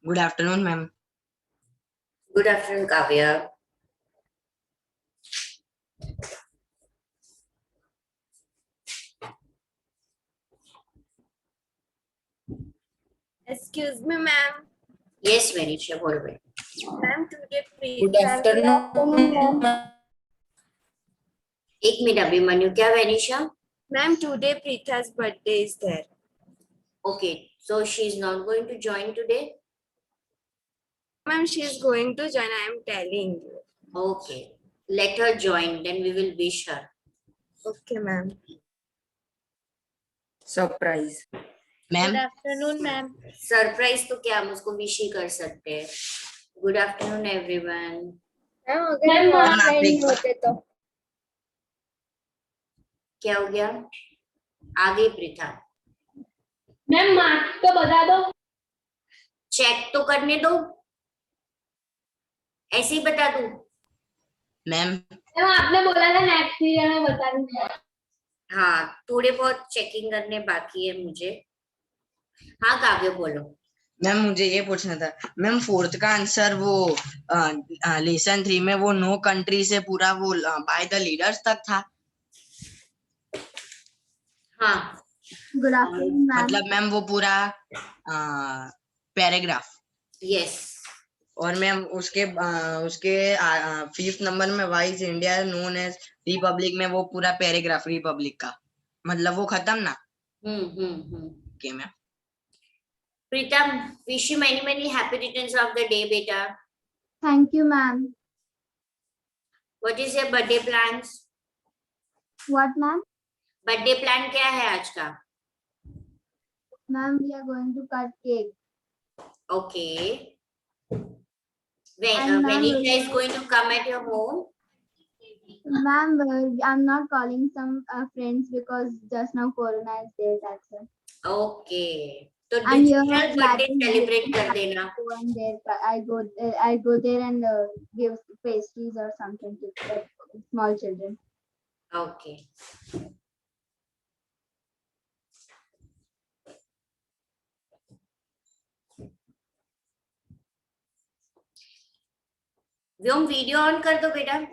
Good afternoon ma'am. Good afternoon Kavya. Excuse me, ma'am. Yes Venisha बोल रहे। Ma'am, today good Preetha. Afternoon. एक minute Abhimanyu, क्या Venisha? Ma'am, today Preetha's birthday is there. Okay, so she is not going to join today. Ma'am, she is going to join. I am telling you. Okay, let her join, then we will wish her. Okay, ma'am. Surprise. Ma'am Good afternoon, ma'am. Surprise तो क्या, हम उसको wish ही कर सकते हैं। Good afternoon everyone. Ma'am, अगर आप नहीं एक होते तो क्या हो गया? आ गई प्रीथा। मैम मार्क्स तो बता दो। चेक तो करने दो, ऐसे ही बता दूं? मैम मैम आपने बोला था नेक्स्ट ईयर में बता दूंगा। हाँ, थोड़े बहुत चेकिंग करने बाकी है मुझे। हाँ काव्य बोलो। मैम मुझे ये पूछना था मैम, फोर्थ का आंसर वो लेसन 3 में वो नो कंट्री से पूरा वो बाय द लीडर्स तक था। हाँ गुड आफ्टरनून मैम. मतलब मैम वो पूरा पैराग्राफ। यस। और मैम उसके उसके 5th नंबर में why is India known as republic में वो पूरा पैराग्राफ रिपब्लिक का मतलब वो खत्म ना। Okay ma'am. Pritam, wish you many many happy returns of the day बेटा। Thank you, ma'am. What is your birthday plans? What, ma'am? Birthday plan क्या है आज का? Ma'am, we are going to cut cake. Okay. And ma'am, Venetia is going to come at your home. Ma'am, I'm not calling some friends because just now Corona is there. That's why. Okay, तो And you digital are birthday planning celebrate कर देना। go and there. I go there and give pastries or something to small children. Okay. Vyom video on कर दो बेटा।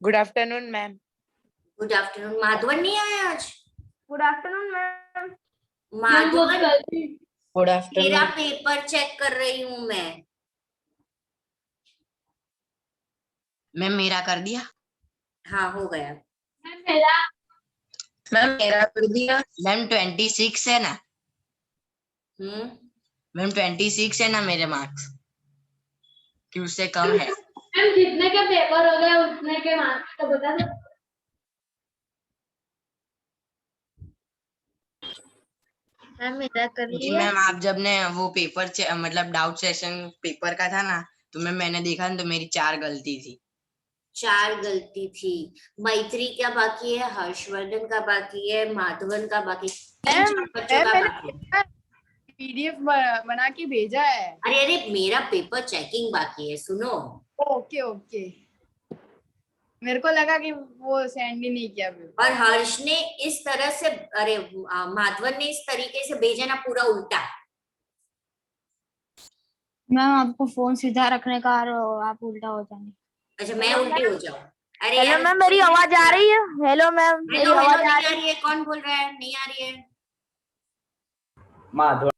Good afternoon ma'am. Good afternoon. Madhavan नहीं आया आज? Good afternoon, ma'am. Madhavan, good तेरा afternoon. Paper check कर रही हूँ मैं। मैम मेरा कर दिया। हाँ हो गया। मैम मेरा मैम मेरा कर दिया। मैम 26 है ना? मैम 26 है ना मेरे मार्क्स कि उससे कम है? मैम जितने के पेपर हो गए उतने के मार्क्स तो बता दो। मैम मेरा कर जी लिया. मैम, आप जब ने वो पेपर मतलब डाउट सेशन पेपर का था ना, तो मैंने देखा ना तो मेरी 4 गलती थी। 4 गलती थी। मैत्री का बाकी है, हर्षवर्धन का बाकी है, माधवन का बाकी, बच्चों का बाकी है। पीडीएफ बना के भेजा है। अरे अरे, मेरा पेपर चेकिंग बाकी है, सुनो। ओके ओके, मेरे को लगा कि वो सेंड ही नहीं किया। और हर्ष ने इस तरह से, अरे माधवन ने इस तरीके से भेजा ना, पूरा उल्टा। मैम आपको फोन सीधा रखने का और आप उल्टा हो जाएंगे। अच्छा, मैं उल्टी हो जाऊं? अरे हेलो यार, मैम, मेरी आवाज आ रही है? हेलो मैम, मेरी हेलो आवाज हेलो, आ नहीं आ रही है? कौन बोल रहा है नहीं आ रही है? माधव।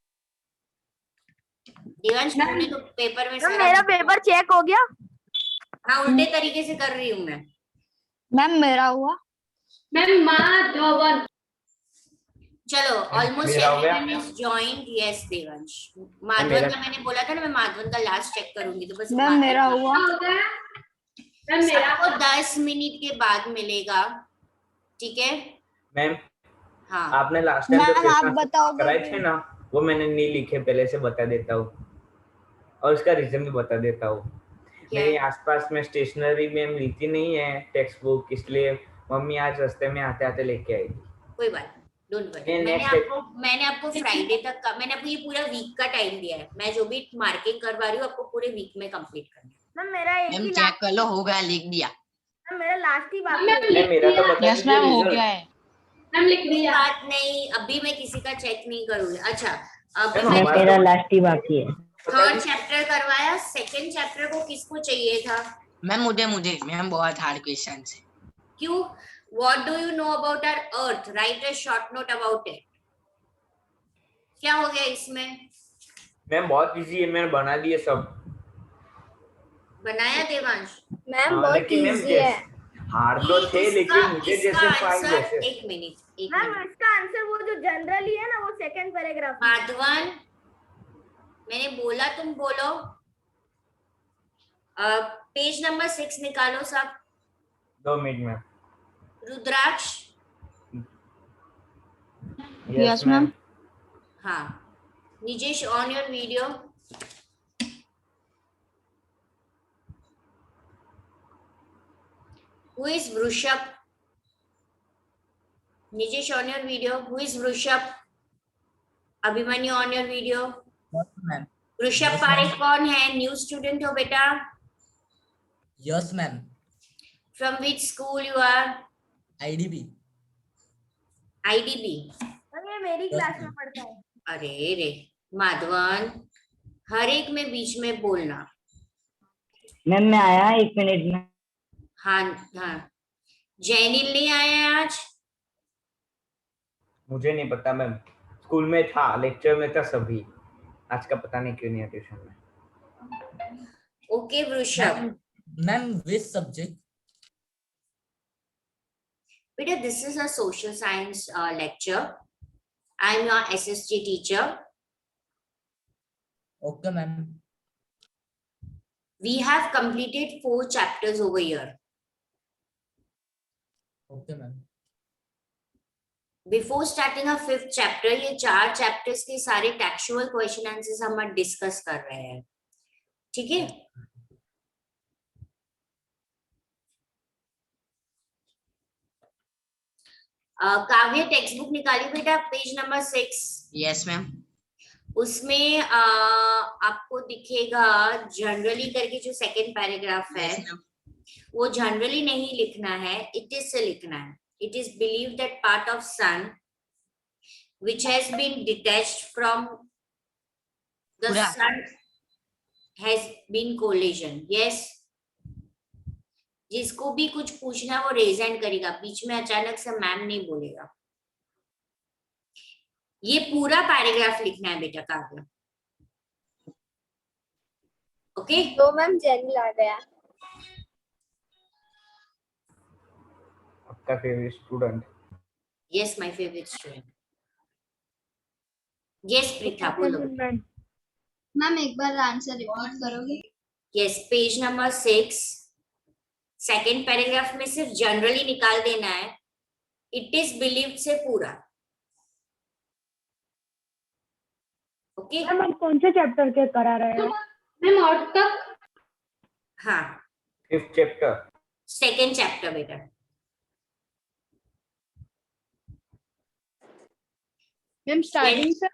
दिवंश, तूने तो पेपर में मैम सारा, मेरा पेपर चेक हो गया। हाँ उल्टे तरीके से कर रही हूँ मैं। मैम मेरा हुआ। मैम माधवन। चलो ऑलमोस्ट मेरा हो गया? Everyone is joined. Yes Devansh. मेरा- माधवन का मैंने बोला था ना, मैं माधवन का लास्ट चेक करूंगी, तो बस मैम मेरा माधवन हुआ। हो गया मैम मेरा। सबको 10 मिनट के बाद मिलेगा, ठीक है? मैम हाँ आपने लास्ट टाइम जो मैम आप क्वेश्चन बताओगे कराए थे ना, वो मैंने नहीं लिखे, पहले से बता देता हूँ और उसका रीजन भी बता देता हूँ। क्या मेरे है? आसपास में स्टेशनरी मैम लीती नहीं है टेक्स्ट बुक, इसलिए मम्मी आज रास्ते में आते आते लेके आई थी। कोई बात नहीं, डोंट वरी। ये मैंने आपको फ्राइडे तक का, मैंने आपको ये पूरा वीक का टाइम दिया है। मैं जो भी मार्किंग करवा रही हूँ आपको पूरे वीक में कंप्लीट करना है। मैम मेरा एक मैम ही चेक कर लो, हो गया, लिख दिया। मैम मेरा लास्ट ही बाकी मैम है। लिख मेरा तो दिया। बता यस दीजिए मैम हो result। गया है। मैम लिख कोई दिया। बात नहीं, अभी मैं किसी का चेक नहीं करूंगी। अच्छा अभी मैम, मैं हमारा मेरा तो- लास्ट ही बाकी है। थर्ड चैप्टर करवाया, सेकंड चैप्टर को किसको चाहिए था? मैम मुझे मैम बहुत हार्ड क्वेश्चन है। क्यों? What do you know about our earth? Write a short note about it. क्या हो गया इसमें? मैम बहुत इजी है, मैंने बना दिए सब। बनाया देवांश? मैम हाँ, बहुत लेकिन मैम इजी है। हार्ड तो थे, लेकिन मुझे जैसे फाइन आंसर, जैसे। एक मिनट मैम इसका आंसर वो जो जनरली है ना, वो सेकंड पैराग्राफ में। माधवन, मैंने बोला तुम बोलो। पेज नंबर 6 निकालो सब। 2 मिनट मैम। रुद्राक्ष। Yes, ma'am. हाँ, Nijesh on your video. Who is Vrushab? Nijesh on your video. Who is Vrushab? Abhimanyu on your video. Ma'am. Vrishabh Yes, Parekh ma'am. कौन है? न्यू स्टूडेंट हो बेटा? Yes ma'am. From which school you are? IDB. IDB. ये मेरी class में पढ़ता है। अरे रे माधवन, हर एक में बीच में बोलना। मैम मैं आया 1 मिनट में। हाँ हाँ। जैनिल नहीं आया आज? मुझे नहीं पता मैम, स्कूल में था, लेक्चर में था सभी। आज का पता नहीं क्यों नहीं है ट्यूशन में। Okay Vrishabh. Ma'am which subject? बेटा this is a social science lecture. I am your SST teacher. Okay ma'am. We have completed 4 chapters over here. Okay ma'am. Before starting our 5th chapter, ये 4 chapters के सारे textual question answers हम discuss कर रहे हैं, ठीक है? काव्य टेक्स्ट बुक निकाली बेटा, पेज नंबर 6। Yes ma'am. उसमें आपको दिखेगा जनरली करके जो सेकंड पैराग्राफ है, वो जनरली नहीं लिखना है, इट इज से लिखना है। It is believe that part of sun which has been detached from the पूरा। sun has been collision. Yes. जिसको भी कुछ पूछना वो रेज हैंड करेगा, बीच में अचानक से मैम नहीं बोलेगा। ये पूरा पैराग्राफ लिखना है बेटा काव्य। ओके? तो मैम जेनिल आ गया। आपका favourite student. Yes my favourite student. Yes Preetha बोलो। मैम एक बार आंसर रिपीट करोगे? Yes, page number 6 second paragraph में सिर्फ जनरली निकाल देना है, इट इज बिलीव्ड से पूरा। ओके? मैम आप कौन से चैप्टर के करा रहे हो? मैम और तक। हाँ, 5th चैप्टर। सेकंड चैप्टर बेटा। मैम स्टार्टिंग से।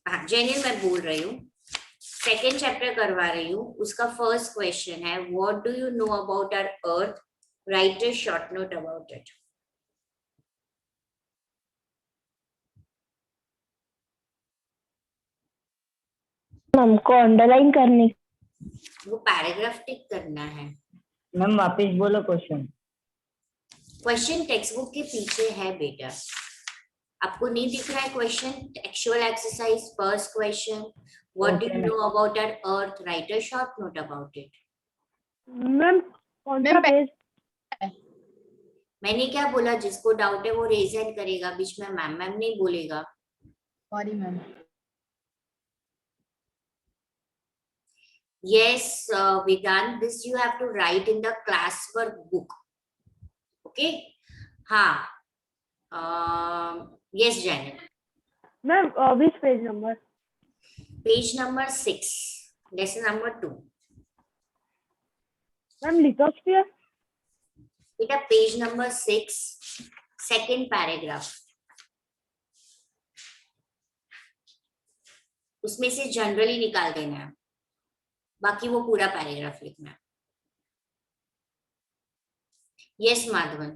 हाँ जेनिल मैं बोल रही हूँ, सेकेंड चैप्टर करवा रही हूँ। उसका फर्स्ट क्वेश्चन है, what do you know about our earth? Right a short note about it. हमको अंडरलाइन करनी। वो पैराग्राफ टिक करना है। मैम वापस बोलो क्वेश्चन। क्वेश्चन टेक्स्ट बुक के पीछे है बेटा, आपको नहीं दिख रहा है question? Actual exercise first question, what do you know about our earth? Right a short note about it. Ma'am कौन सा पेज? मैंने क्या बोला, जिसको डाउट है वो रेज हैंड करेगा, बीच में मैम मैम नहीं बोलेगा। Sorry ma'am. Yes, Vedant, this you have to write in the classwork book. Okay? हाँ. Yes, Janet. Ma'am which page number? Page number 6. Lesson number 2. Ma'am lithosphere? बेटा page number 6, second paragraph, उसमें से generally निकाल देना है, बाकी वो पूरा पैराग्राफ लिखना है। यस माधवन।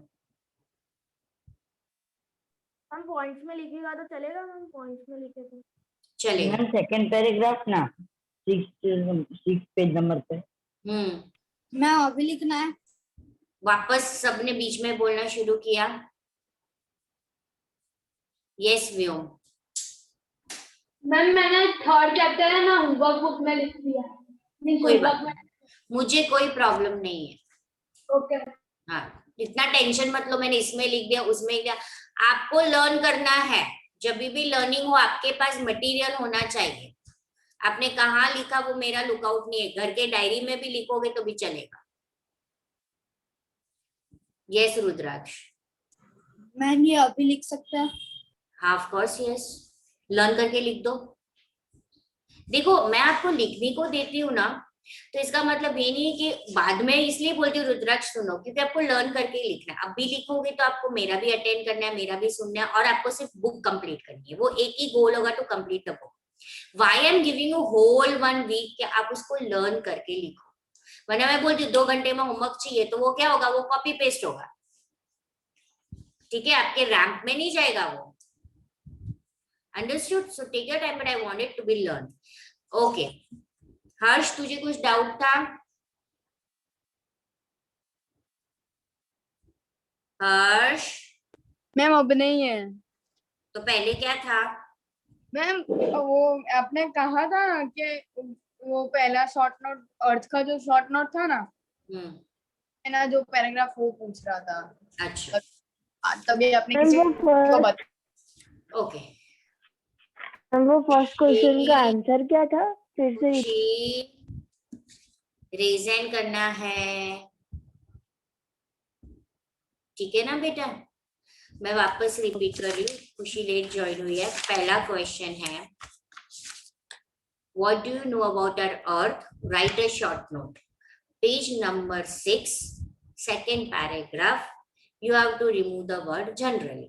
हम पॉइंट्स में लिखेगा तो चलेगा? हम पॉइंट्स में लिखे तो चलेगा। मैम सेकंड पैराग्राफ ना 6 पेज नंबर पे। मैं अभी लिखना है। वापस सबने बीच में बोलना शुरू किया। यस व्योम। मैम मैंने थर्ड चैप्टर है ना होमवर्क बुक में लिख दिया। कोई बात नहीं, मुझे कोई प्रॉब्लम नहीं है। ओके। हाँ, इतना टेंशन मत लो, मैंने इसमें लिख दिया उसमें लिख दिया। आपको लर्न करना है, जब भी लर्निंग हो आपके पास मटेरियल होना चाहिए। आपने कहाँ लिखा वो मेरा लुकआउट नहीं है, घर के डायरी में भी लिखोगे तो भी चलेगा। यस रुद्राक्ष। मैम ये अभी लिख सकते हैं? हाँ ऑफ कोर्स यस, लर्न करके लिख दो। देखो मैं आपको लिखने को देती हूँ ना, तो इसका मतलब ये नहीं है कि बाद में, इसलिए बोलती हूँ रुद्राक्ष सुनो, क्योंकि आपको लर्न करके ही लिखना है। अब भी लिखोगे तो आपको मेरा भी अटेंड करना है, मेरा भी सुनना है, और आपको सिर्फ बुक कंप्लीट करनी है। वो एक ही गोल होगा, to complete the book. Why I am giving you whole 1 week कि आप उसको लर्न करके लिखो। वरना मैं बोलती हूँ 2 घंटे में होमवर्क चाहिए, तो वो क्या होगा, वो कॉपी पेस्ट होगा। ठीक है, आपके रैंप में नहीं जाएगा वो। Understood? So take your time, but I want it to be learn. Okay Harsh, तुझे कुछ डाउट था? हर्ष मैम अब नहीं है। तो पहले क्या था? मैम वो आपने कहा था ना कि वो पहला शॉर्ट नोट, अर्थ का जो शॉर्ट नोट था ना, है ना, जो पैराग्राफ वो पूछ रहा था। अच्छा तभी आपने किसी को बता। ओके, वो फर्स्ट क्वेश्चन का आंसर क्या था? फिर से रीजन करना है। ठीक है ना बेटा? मैं वापस रिपीट कर रही हूँ, खुशी लेट ज्वाइन हुई है। पहला क्वेश्चन है, what do you know about our earth? Right a short note. Page number 6, second paragraph, you have to remove the word generally.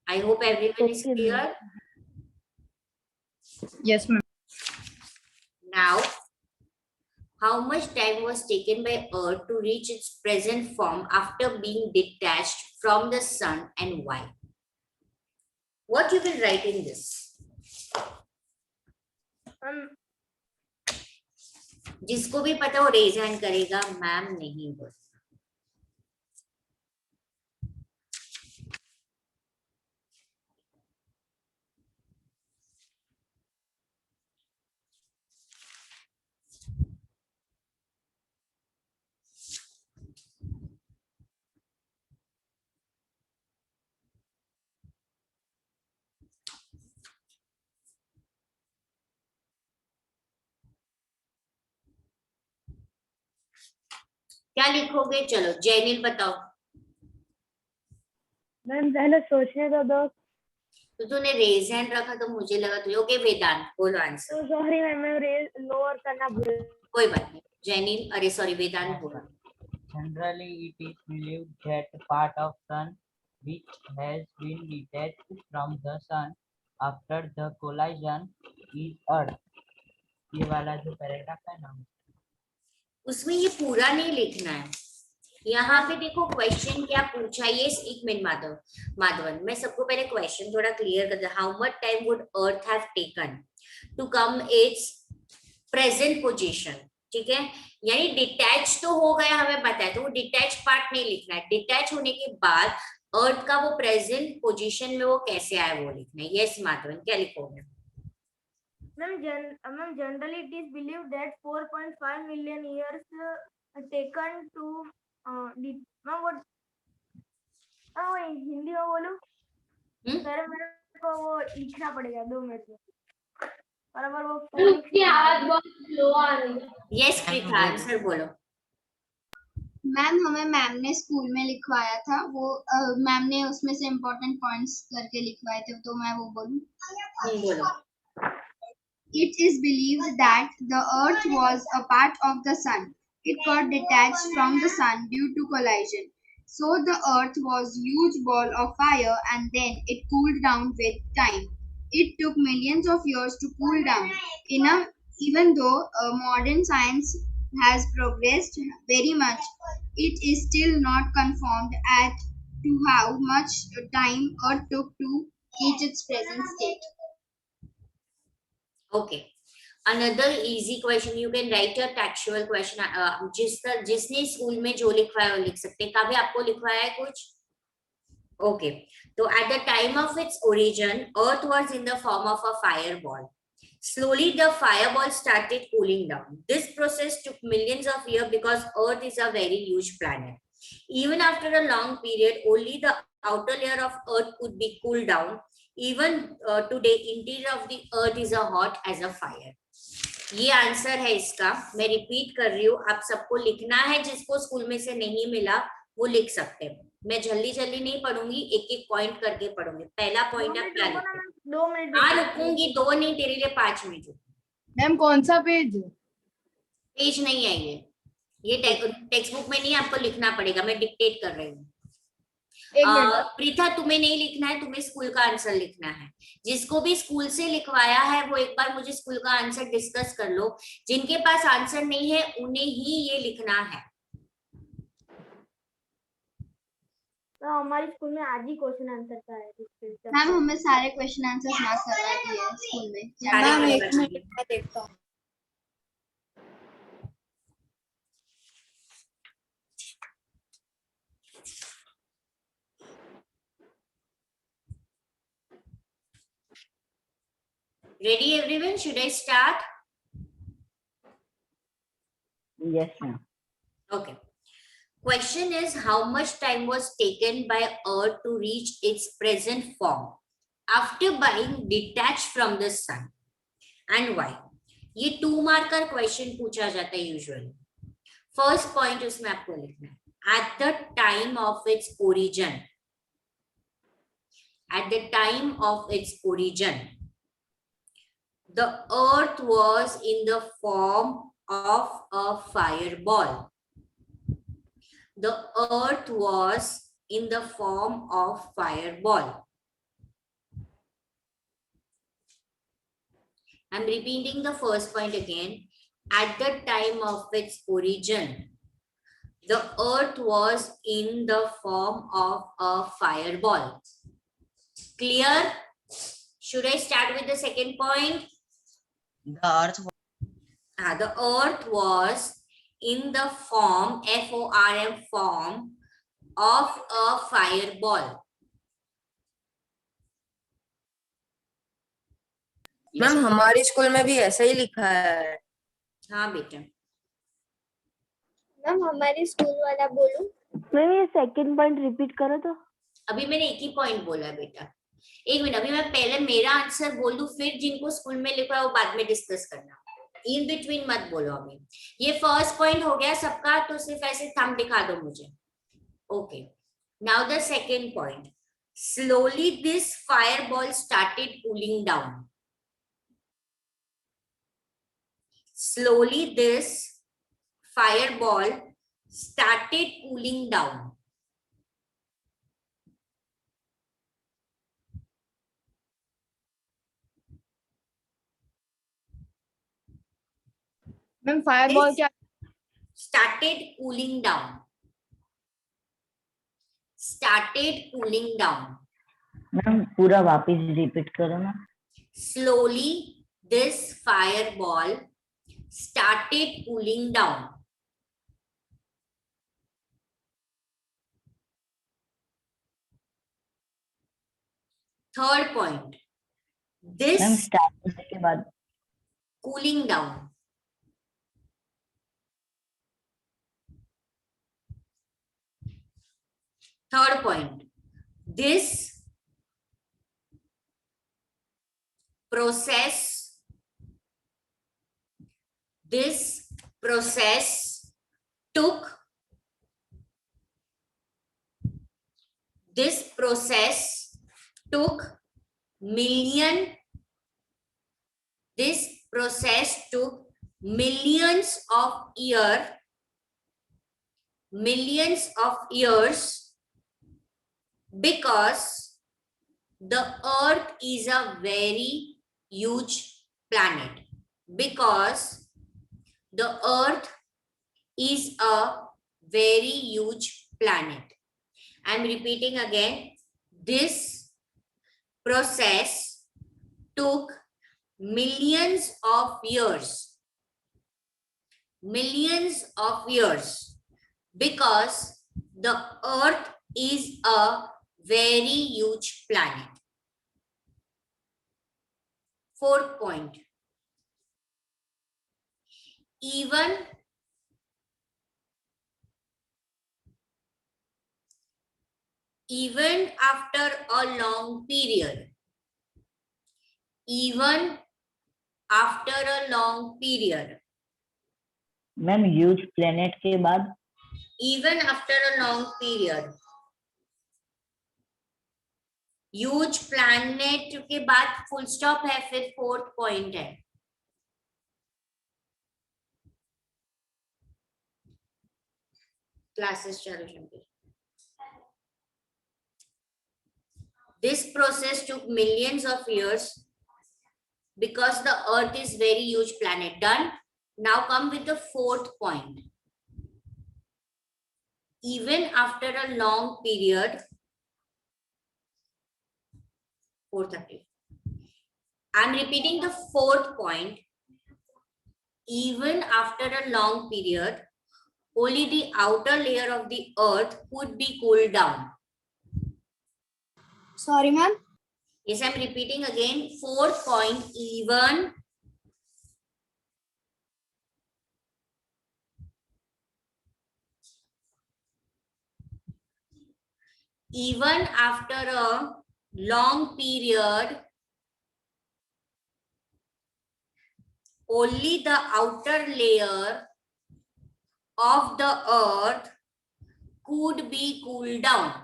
I hope everyone is clear. Yes ma'am. Now, how much time was taken by Earth to reach its present form after being detached from the sun, and why? What you will write in this? जिसको भी पता वो raise hand करेगा, ma'am नहीं बोल। क्या लिखोगे? चलो जैनिल बताओ। मैम पहले सोचने दो। तो तूने रेज हैंड रखा तो मुझे लगा तुझे। ओके वेदांत बोलो आंसर। सॉरी मैम, मैं रेज लोअर करना भूल। कोई बात नहीं, जैनिल, अरे सॉरी वेदांत बोलो। Generally, it is believed that part of sun which has been detached from the sun after the collision is Earth. ये वाला जो पैराग्राफ है ना, उसमें ये पूरा नहीं लिखना है। यहाँ पे देखो क्वेश्चन क्या पूछा है। ये एक मिनट माधवन, मैं सबको पहले क्वेश्चन थोड़ा क्लियर कर दूं। How much time would earth have taken to come its present position? ठीक है, यानी डिटैच तो हो गया, हमें पता है, तो वो डिटैच पार्ट नहीं लिखना है। डिटैच होने के बाद अर्थ का वो प्रेजेंट पोजीशन में वो कैसे आया वो लिखना है। यस माधवन, क्या लिखोगे? Ma'am, generally it is believed that 4.5 million years taken to मैं वो हिंदी में बोलूं सर मेरे को वो लिखना पड़ेगा 2 मिनट में बराबर वो उसकी आवाज बहुत स्लो आ रही है। यस प्रीता आंसर बोलो। मैम हमें मैम ने स्कूल में लिखवाया था वो मैम ने उसमें से इम्पोर्टेंट पॉइंट्स करके लिखवाए थे तो मैं वो बोलूं बोलो। It is believed that the Earth was a part of the Sun. It got detached from the Sun due to collision. So the Earth was a huge ball of fire and then it cooled down with time. It took millions of years to cool down. Even though modern science has progressed very much, it is still not confirmed as to how much time Earth took to reach its present state. Okay. Another easy question. You can write a textual question. जिसने school में जो लिखवाया वो लिख सकते हैं। काव्य आपको लिखवाया है कुछ? Okay. So at the time of its origin, Earth was in the form of a fireball. Slowly, the fireball started cooling down. This process took millions of years because Earth is a very huge planet. Even after a long period, only the outer layer of Earth could be cooled down. Even today, interior of the Earth is as hot as a fire. ये answer है इसका। मैं repeat कर रही हूँ, आप सबको लिखना है। जिसको स्कूल में से नहीं मिला वो लिख सकते हैं। मैं जल्दी जल्दी नहीं पढ़ूंगी, एक एक पॉइंट करके पढ़ूंगी। पहला पॉइंट आप क्या लिखते हैं? 2 मिनट हाँ रुकूंगी, 2 नहीं, तेरे लिए 5 मिनट। मैम कौन सा पेज? पेज नहीं है ये टेक्स्ट बुक में नहीं, आपको लिखना पड़ेगा। मैं डिक्टेट कर रही हूँ। प्रीता तुम्हें नहीं लिखना है, तुम्हें स्कूल का आंसर लिखना है। जिसको भी स्कूल से लिखवाया है वो एक बार मुझे स्कूल का आंसर डिस्कस कर लो। जिनके पास आंसर नहीं है उन्हें ही ये लिखना है। तो हमारे स्कूल में आज ही क्वेश्चन आंसर का है। मैम हमें सारे क्वेश्चन आंसर ना करवा दिए स्कूल में। मैम एक मिनट मैं देखता हूँ। Ready everyone? Should I start? Yes, ma'am. Okay. Question is, how much time was taken by Earth to reach its present form after being detached from the sun, and why? ये 2 marker question पूछा जाता है usually. First point उसमें आपको लिखना है, at the time of its origin. At the time of its origin, the Earth was in the form of a fireball. The Earth was in the form of fireball. I'm repeating the first point again. At the time of its origin, the Earth was in the form of a fireball. Clear? Should I start with the second point? The Earth was in the form, F-O-R-M form, of a fireball. Ma'am हमारे school में भी ऐसा ही लिखा है। हाँ बेटा। Ma'am हमारे school वाला बोलूं? मैम ये सेकंड पॉइंट रिपीट करो तो। अभी मैंने एक ही पॉइंट बोला है बेटा। एक मिनट, अभी मैं पहले मेरा आंसर बोल दूं, फिर जिनको स्कूल में लिखा है वो बाद में डिस्कस करना। इन बिटवीन मत बोलो अभी। ये फर्स्ट पॉइंट हो गया सबका, तो सिर्फ ऐसे थंब दिखा दो मुझे। Okay, now the second point. Slowly this fireball started cooling down. Slowly this fireball started cooling down. Ma'am fireball क्या? Started cooling down. Started cooling down. Ma'am पूरा वापस रिपीट करो ना। Slowly this fireball started cooling down. Third point. This starting के बाद cooling down. Third point, this process took millions of years because the earth is a very huge planet. Because the earth is a very huge planet. I'm repeating again. This process took millions of years because the earth is a very huge planet. Fourth point, even after a long period, ma'am huge planet के बाद even after a long period, huge planet के बाद full stop है, फिर fourth point है. Classes चालू Shankar. This process took millions of years because the earth is very huge planet. Done. Now come with the fourth point. Even after a long period, 4:30. I'm repeating the fourth point. Even after a long period, only the outer layer of the earth could be cooled down. Sorry, ma'am. Yes, I'm repeating again. Fourth point, even after a long period, only the outer layer of the earth could be cooled down.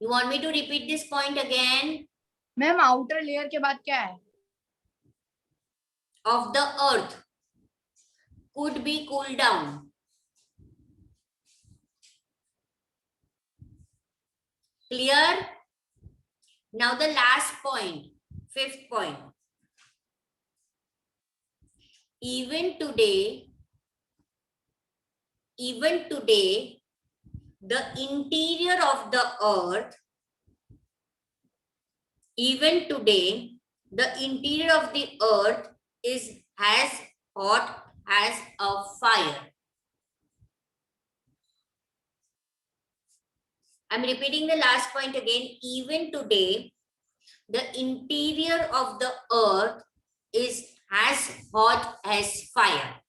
You want me to repeat this point again? Ma'am outer layer के बाद क्या है? Of the earth could be cooled down. Clear? Now the last point, fifth point. Even today, the interior of the earth, is as hot as a fire. I'm repeating the last point again. Even today, the interior of the earth is as hot as fire.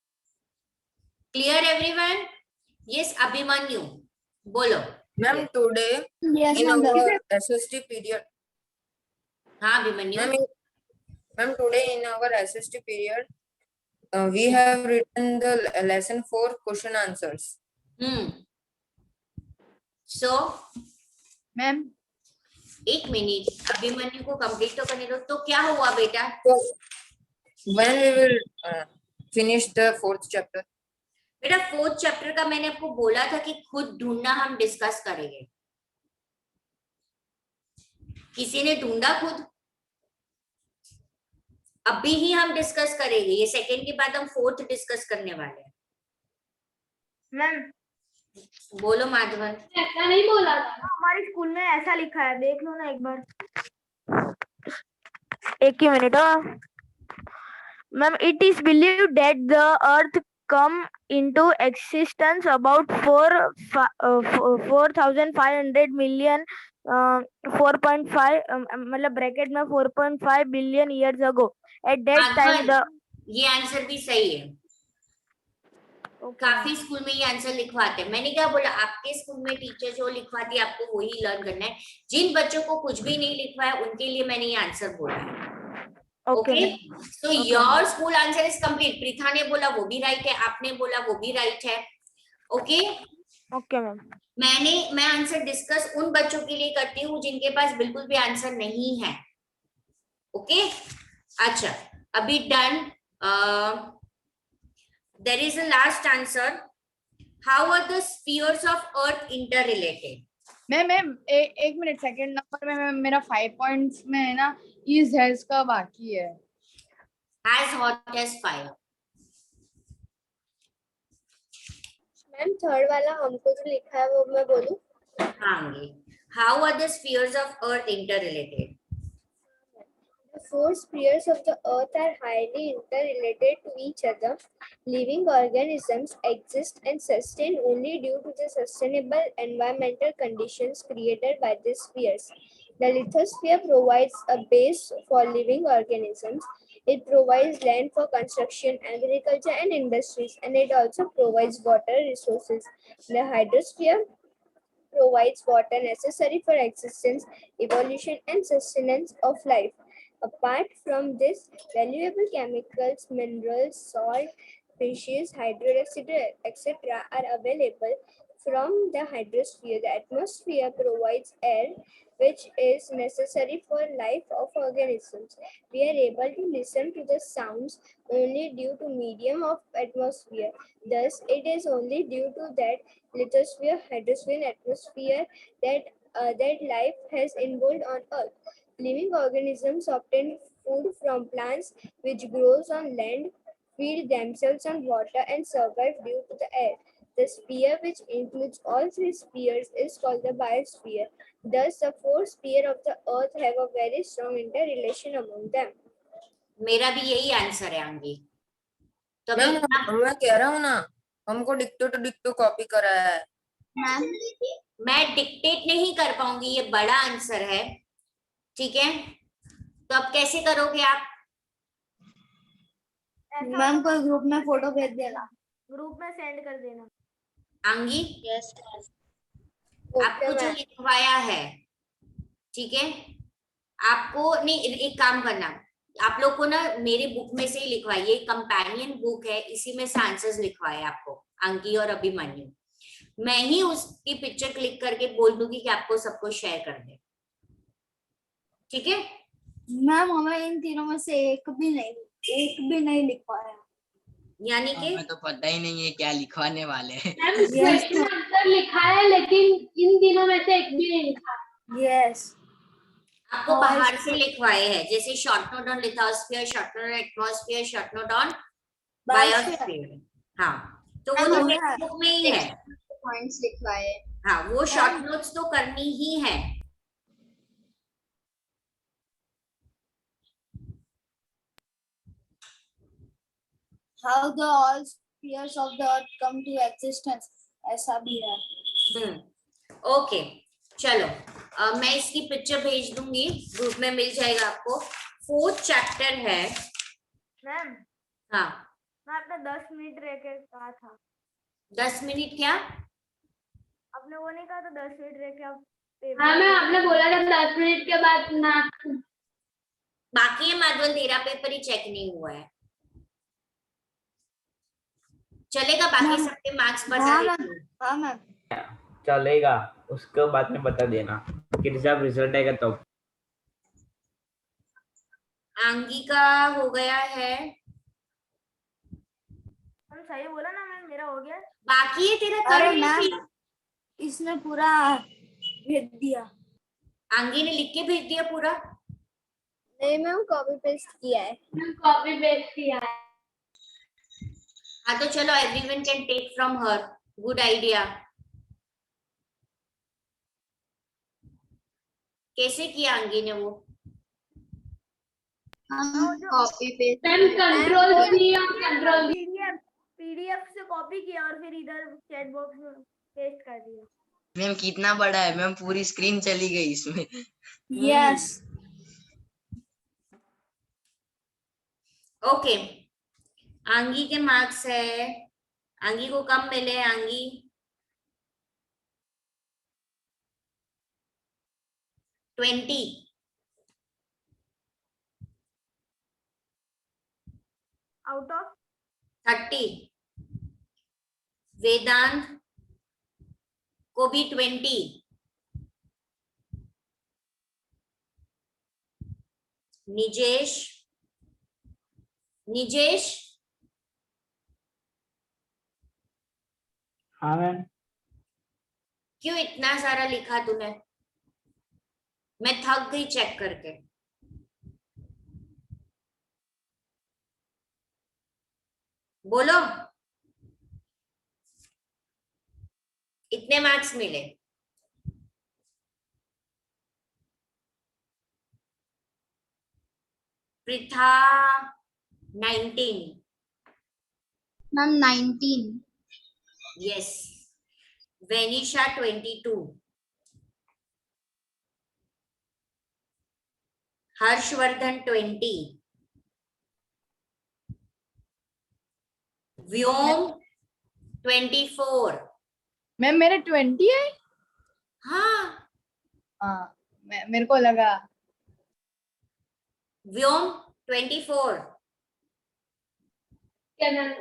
Clear, everyone? Yes, Abhimanyu. Bolo. Ma'am, today Yes, in ma'am. our SST period. हाँ Abhimanyu. Ma'am, today in our SST period, we have written the lesson 4 question answers. So, ma'am एक minute, Abhimanyu को complete तो करने दो. तो क्या हुआ बेटा? So, when we will finish the 4th chapter? बेटा 4th चैप्टर का मैंने आपको बोला था कि खुद ढूंढना हम डिस्कस करेंगे. किसी ने ढूंढा खुद? अभी ही हम डिस्कस करेंगे. ये सेकंड के बाद हम 4th डिस्कस करने वाले हैं. मैम बोलो माधवन. ऐसा नहीं बोला था. हमारे स्कूल में ऐसा लिखा है, देख लो ना एक बार. एक ही minute. Ma'am, it is believed that the earth come into existence about 4,500 million 4.5 मतलब ब्रैकेट में 4.5 billion years ago. At that time the ये आंसर भी सही है. काफी स्कूल में ये आंसर लिखवाते हैं। मैंने क्या बोला, आपके स्कूल में टीचर जो लिखवाती है आपको वही लर्न करना है। जिन बच्चों को कुछ भी नहीं लिखवा है उनके लिए मैंने ये आंसर बोला है। Okay, so your school answer is complete. Preetha ने बोला वो भी राइट है, आपने बोला वो भी राइट है। Okay okay ma'am. मैं आंसर डिस्कस उन बच्चों के लिए करती हूँ जिनके पास बिल्कुल भी आंसर नहीं है। ओके अच्छा, अभी done. There is a last answer. How are the spheres of earth interrelated? Ma'am एक मिनट, सेकंड नंबर में मेरा 5 पॉइंट्स में है ना, इज हैज का बाकी है। As hot as fire. Ma'am third वाला हमको जो लिखा है वो मैं बोलूं? हाँ, how are the spheres of earth interrelated? The four spheres of the earth are highly interrelated to each other. Living organisms exist and sustain only due to the sustainable environmental conditions created by these spheres. The lithosphere provides a base for living organisms. It provides land for construction, agriculture, and industries, and it also provides water resources. The hydrosphere provides water necessary for existence, evolution, and sustenance of life. Apart from this, valuable chemicals, minerals, salt, fishes, hydroxide, etc. are available from the hydrosphere. The atmosphere provides air, which is necessary for life of organisms. We are able to listen to the sounds only due to medium of atmosphere. Thus, it is only due to that lithosphere, hydrosphere, and atmosphere that life has evolved on Earth. Living organisms obtain food from plants which grows on land, feed themselves on water, and survive due to the air. The sphere, which includes all three spheres, is called the biosphere. Thus, the four spheres of the earth have a very strong interrelation among them. मेरा भी यही answer है आंगी। तो मैं कह रहा हूँ ना, हमको डिक्टो टू डिक्टो कॉपी करा है। मैं डिक्टेट नहीं कर पाऊंगी, ये बड़ा आंसर है, ठीक है? तो अब कैसे करोगे आप? मैम कोई ग्रुप में फोटो भेज देना, ग्रुप में सेंड कर देना। आंगी यस आपको जो लिखवाया है, ठीक है, आपको नहीं, एक काम करना, आप लोग को ना मेरे बुक में से ही लिखवाइए, कंपेनियन बुक है, इसी में से आंसर्स लिखवाए आपको, अंकी और अभिमन्यु। मैं ही उसकी पिक्चर क्लिक करके बोल दूंगी कि आपको सबको शेयर कर दे, ठीक है? मैम हमें इन तीनों में से एक भी नहीं लिख पाया, यानी कि हमें तो पता ही नहीं है क्या लिखवाने वाले हैं। मैम क्वेश्चन आंसर लिखा है लेकिन इन तीनों में से एक भी नहीं लिखा। यस आपको बाहर से लिखवाए हैं, जैसे short note on lithosphere, short note on atmosphere, short note on biosphere. हाँ, तो वो तो टेक्स्ट बुक में ही है, पॉइंट्स लिखवाए। हाँ, वो शॉर्ट नोट्स तो करनी ही है। How the all spheres of the earth come to existence, ऐसा भी है। ओके चलो, मैं इसकी पिक्चर भेज दूंगी, ग्रुप में मिल जाएगा आपको। 4th चैप्टर है मैम। हाँ, मैं आपने 10 मिनट रह के कहा था। 10 मिनट क्या? आपने वो नहीं कहा था 10 मिनट रह के आप? हाँ मैम, आपने बोला था 10 मिनट के बाद ना। बाकी है माधवन, तेरा पेपर ही चेक नहीं हुआ है, चलेगा? बाकी सबके मार्क्स बता देती। हाँ मैम चलेगा, उसको बाद में बता देना कि जब रिजल्ट आएगा तब। आंगी का हो गया है, हम सही बोला ना मैम, मेरा हो गया। बाकी है तेरा अरे कर मैम इसने पूरा भेज दिया। आंगी ने लिख के भेज दिया पूरा? नहीं मैम, कॉपी पेस्ट किया है। मैम कॉपी पेस्ट किया है। हाँ तो चलो, everyone can take from her, good idea. कैसे किया आंगी ने वो? Copy paste ma'am control C और कंट्रोल पीडीएफ से कॉपी किया और फिर इधर चैट बॉक्स में पेस्ट कर दिया। मैम कितना बड़ा है मैम, पूरी स्क्रीन चली गई इसमें। यस ओके, आंगी के मार्क्स है, आंगी को कम मिले आंगी? 20 आउट ऑफ 30। वेदांत को भी 20। निजेश हाँ मैम। क्यों इतना सारा लिखा तूने? मैं थक गई चेक करके। बोलो, इतने मार्क्स मिले? पृथा 19। मैम 19। यस। वेनिशा 22। हर्षवर्धन 20। व्योम 24। मैम मेरे 20 है। हाँ, मेरे को लगा। व्योम 24। क्या नाम?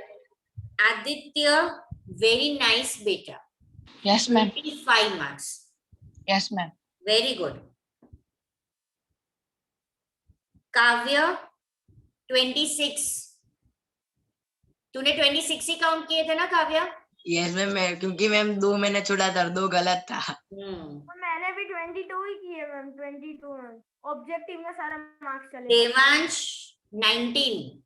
आदित्य वेरी नाइस बेटा। Yes ma'am. 25 marks. Yes ma'am. Very good. काव्य 26। तूने 26 ही काउंट किए थे ना काव्य? यस मैम, मैं क्योंकि मैम 2 मैंने छोड़ा था, 2 गलत था। मैंने भी 22 ही किए मैम। 22 मैम। ऑब्जेक्टिव में सारा मार्क्स चले। देवांश 19।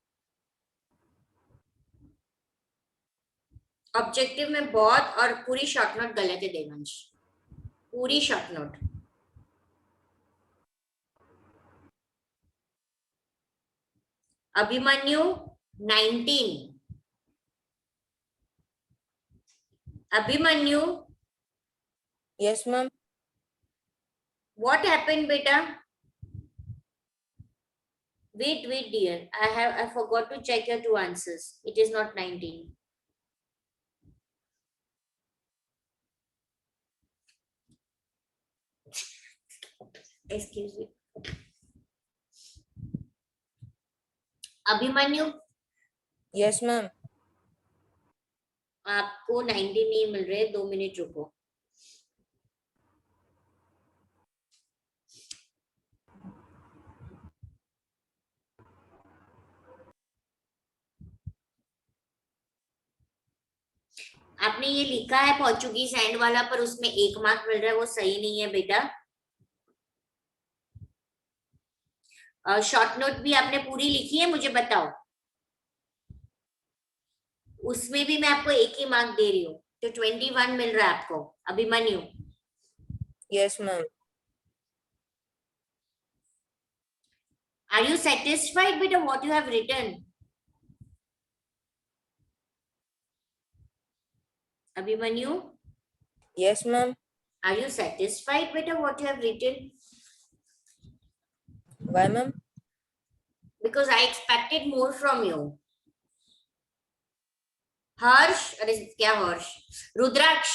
ऑब्जेक्टिव में बहुत और पूरी शॉर्ट नोट गलत है देवांश, पूरी short note. Abhimanyu 19। Abhimanyu. Yes, ma'am. What happened, beta? Wait, dear. I forgot to check your 2 answers. It is not 19. Excuse me. Abhimanyu. Yes, ma'am. आपको 19 नहीं मिल रहे, 2 मिनट रुको। आपने ये लिखा है पोर्चुगीज एंड वाला, पर उसमें 1 मार्क मिल रहा है, वो सही नहीं है बेटा। शॉर्ट नोट भी आपने पूरी लिखी है, मुझे बताओ। उसमें भी मैं आपको 1 ही मार्क दे रही हूँ, तो 21 मिल रहा है आपको। Abhimanyu. Yes, ma'am. Are you satisfied with what you have written? Abhimanyu? Yes, ma'am. Are you satisfied with what you have written? Why, ma'am? Because I expected more from you. Harsh, अरे क्या हर्ष? रुद्राक्ष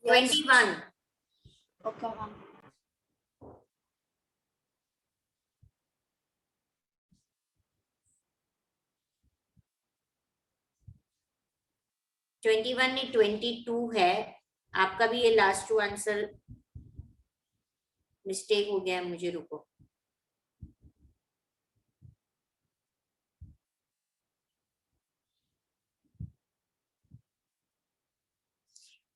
21. Okay, ma'am. नहीं 22 है। आपका भी ये last 2 answer mistake हो गया है, मुझे रुको।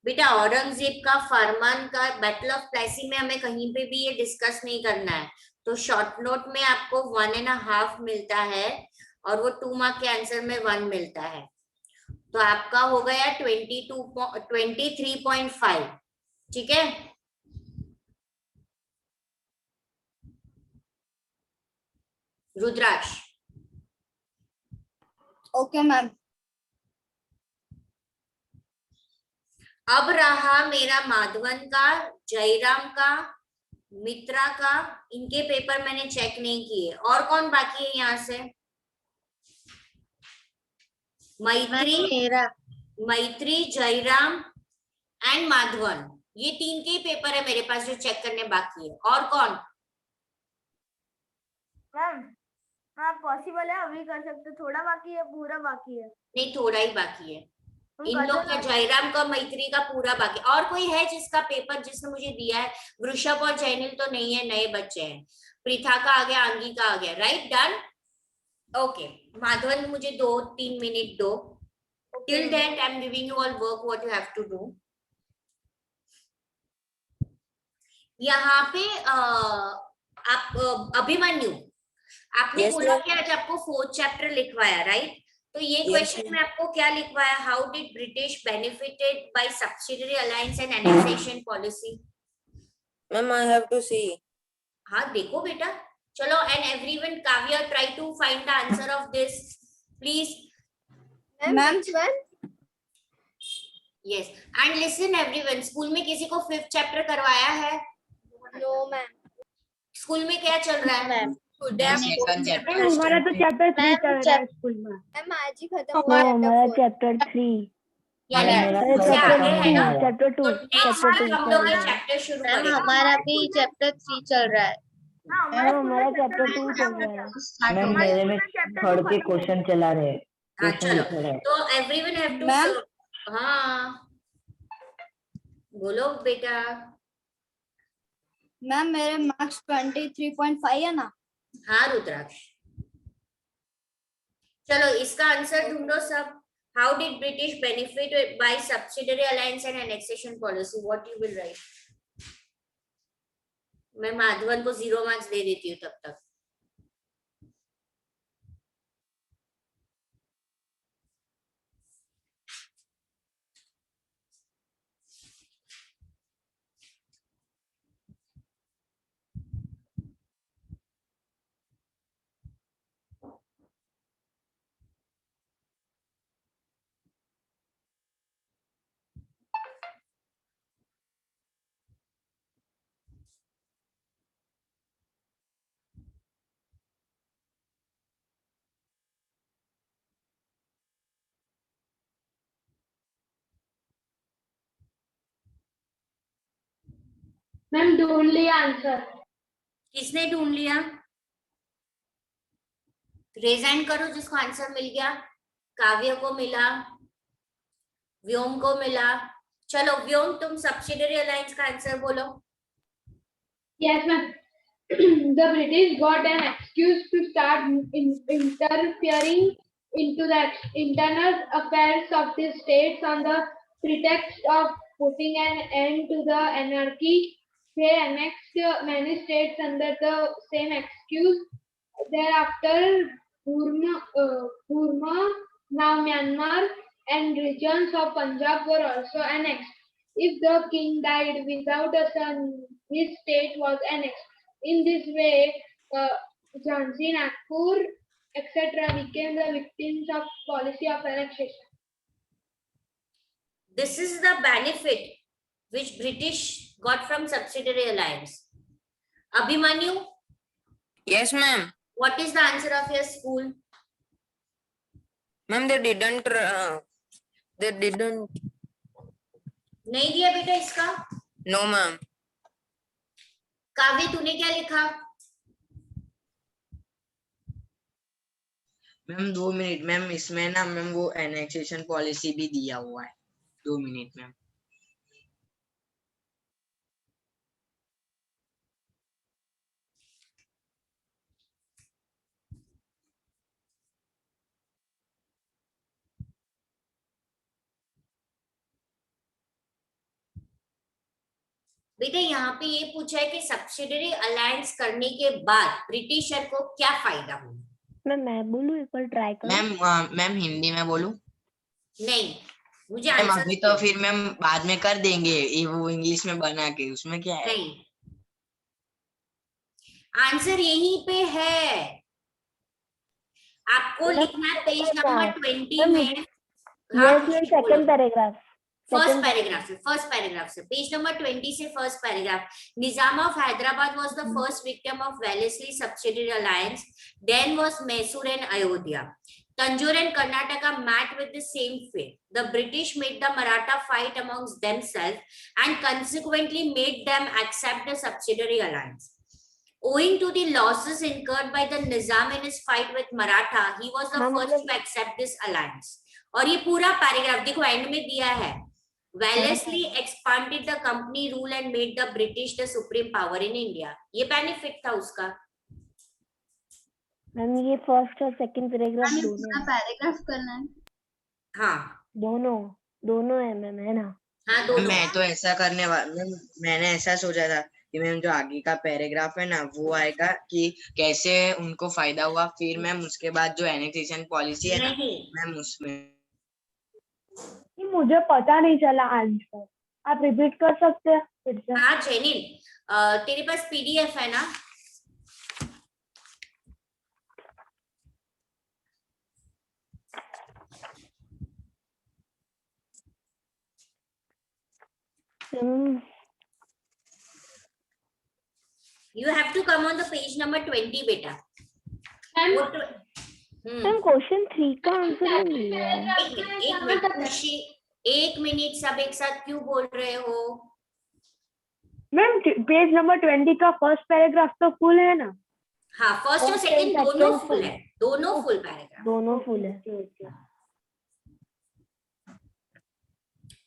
बेटा औरंगजेब का, फरमान का, बैटल ऑफ प्लेसी में हमें कहीं पे भी ये डिस्कस नहीं करना है, तो शॉर्ट नोट में आपको 1.5 मिलता है और वो 2 मार्क के आंसर में 1 मिलता है, तो आपका हो गया 23.5। ठीक है। रुद्राक्ष। Okay ma'am. अब रहा मेरा माधवन का, जयराम का, मित्रा का। इनके पेपर मैंने चेक नहीं किए। और कौन बाकी है यहाँ से? मैत्री, जयराम एंड माधवन, ये 3 के ही पेपर है मेरे पास जो चेक करने बाकी है। और कौन? मैम पॉसिबल है अभी कर सकते, थोड़ा बाकी है, पूरा बाकी है? नहीं, थोड़ा ही बाकी है। इन लोग का, जयराम का, मैत्री का पूरा बाकी। और कोई है जिसका पेपर जिसने मुझे दिया है? वृषभ और जैनिल तो नहीं है, नए बच्चे हैं। प्रीथा का आ गया, अंगी का आ गया, राइट, डन। ओके माधवन, मुझे 2-3 मिनट दो। Till that I am giving you all work what you have to do. यहाँ पे आप अभिमन्यु, आपने Yes, बोला ma'am. कि आज आपको 4th चैप्टर लिखवाया, राइट? तो ये Yes, क्वेश्चन ma'am. में आपको क्या लिखवाया? How did British benefited by subsidiary alliance and annexation policy? Ma'am, I have to see. हाँ देखो बेटा, चलो, and everyone, Kavya, try to find the answer of this please. Ma'am, yes, and listen everyone, school में किसी को 5th chapter करवाया है? no, ma'am. School में क्या चल रहा है? Second chapter. हमारा तो चैप्टर 3 चल रहा है स्कूल में। मैम आज ही खत्म हुआ हमारा चैप्टर 3, यानी चैप्टर आगे है ना? 2, चैप्टर 2, तो नेक्स्ट वीक हम लोग ये चैप्टर शुरू करेंगे। हमारा भी चैप्टर 3 चल रहा है। हमारा चैप्टर 2 चल रहा है। मैम मेरे में थर्ड के क्वेश्चन चला रहे हैं। हाँ क्वेश्चन चलो, लिख रहे हैं। तो एवरीवन हैव टू, हाँ बोलो बेटा। मैम मेरे मार्क्स 23.5 है ना? हाँ रुद्राक्ष, चलो इसका आंसर ढूंढो सब। How did British benefit by subsidiary alliance and annexation policy? What you will write? मैं माधवन को 0 मार्क्स दे देती हूँ तब तक। मैम ढूंढ लिया आंसर। किसने ढूंढ लिया? रेज हैंड करो जिसको आंसर मिल गया। काव्य को मिला, व्योम को मिला। चलो व्योम, तुम सब्सिडियरी अलायंस का आंसर बोलो। Yes ma'am. The British got an excuse to start interfering into the internal affairs of the states on the pretext of putting an end to the anarchy. They annexed many states under the same excuse. Thereafter, Burma, now Myanmar, and regions of Punjab were also annexed. If the king died without a son, his state was annexed. In this way, Jhansi, Nagpur, etc. became the victims of policy of annexation. This is the benefit which British got from subsidiary alliance. Abhimanyu? Yes, ma'am. What is the answer of your school? Ma'am, they didn't. नहीं दिया बेटा इसका? No, ma'am. काव्य, तूने क्या लिखा? Ma'am 2 minute ma'am, इसमें ना मैम वो एनेक्सेशन पॉलिसी भी दिया हुआ है। 2 मिनट मैम। बेटा यहाँ पे ये पूछा है कि सब्सिडियरी अलायंस करने के बाद ब्रिटिशर को क्या फायदा हुआ? मैं बोलूं, एक बार ट्राई करो। मैम हिंदी में बोलूं? नहीं, मुझे मैम आंसर अभी तो फिर मैम बाद में कर देंगे, ये वो इंग्लिश में बना के, उसमें क्या है? नहीं, आंसर यहीं पे है। आपको लिखना है पेज नंबर 20 में। Second paragraph. फर्स्ट पैराग्राफ से पेज नंबर 20 से first paragraph. Nizam of Hyderabad was the first victim of Wellesley subsidiary alliance. Then was Mysore and Ayodhya. Tanjore and Karnataka met with the same fate. The British made the Maratha fight amongst themselves and consequently made them accept the subsidiary alliance. Owing to the losses incurred by the Nizam in his fight with Maratha, he was the first to accept this alliance. और ये पूरा paragraph देखो and में दिया है. Wellesley expanded the company rule and made the British the supreme power in India. ये benefit था उसका. मैम ये फर्स्ट और सेकंड पैराग्राफ हमें दोनों पूरा पैराग्राफ करना है. हाँ दोनों है मैम, है ना? हाँ दोनों. मैं तो ऐसा करने वाला, मैंने ऐसा सोचा था कि मैम जो आगे का पैराग्राफ है ना वो आएगा कि कैसे उनको फायदा हुआ, फिर मैम उसके बाद जो एनेक्सेशन पॉलिसी है ना मैम उसमें. मुझे पता नहीं चला आंसर, आप रिपीट कर सकते हैं फिर से? हाँ जेनिल, तेरे पास पीडीएफ है ना? You have to come on the page number 20 बेटा. मैम क्वेश्चन 3 का आंसर नहीं मिला है. एक मिनट सब एक साथ क्यों बोल रहे हो? मैम पेज नंबर 20 का फर्स्ट पैराग्राफ तो फुल है ना? हाँ फर्स्ट और सेकंड दोनों फुल है, दोनों फुल पैराग्राफ, दोनों फुल है.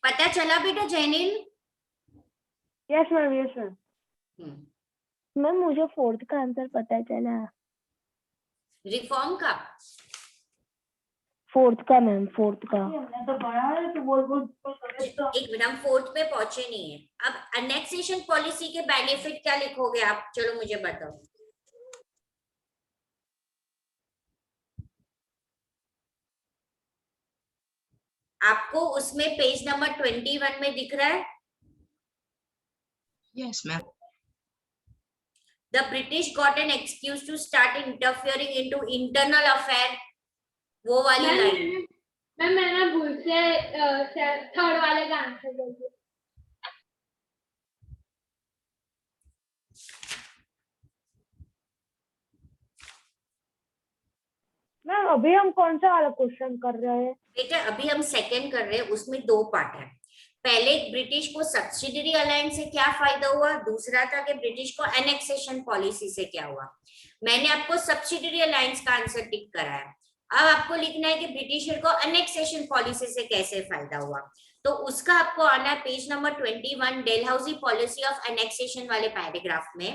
पता चला बेटा जैनिल? Yes ma'am. मैम मुझे फोर्थ का आंसर पता चला. रिफॉर्म का? फोर्थ का मैम, फोर्थ का. एक मिनट, हम फोर्थ पे पहुंचे नहीं है. अब एनेक्सेशन पॉलिसी के बेनिफिट क्या लिखोगे आप? चलो मुझे बताओ. आपको उसमें पेज नंबर 21 में दिख रहा है? Yes ma'am. The British got an excuse to start interfering into internal affair. वो वाली लाइन. मैंने भूल से थर्ड वाले का आंसर बोल दिया. मैम अभी हम कौन सा वाला क्वेश्चन कर रहे हैं? बेटा अभी हम सेकंड कर रहे हैं, उसमें 2 पार्ट है. पहले ब्रिटिश को सब्सिडियरी अलायंस से क्या फायदा हुआ, दूसरा था कि ब्रिटिश को एनेक्सेशन पॉलिसी से क्या हुआ. मैंने आपको सब्सिडियरी अलायंस का आंसर टिक करा है. अब आपको लिखना है कि ब्रिटिशर को एनेक्सेशन पॉलिसी से कैसे फायदा हुआ. तो उसका आपको आना है page number 21 Dalhousie policy of annexation वाले पैराग्राफ में.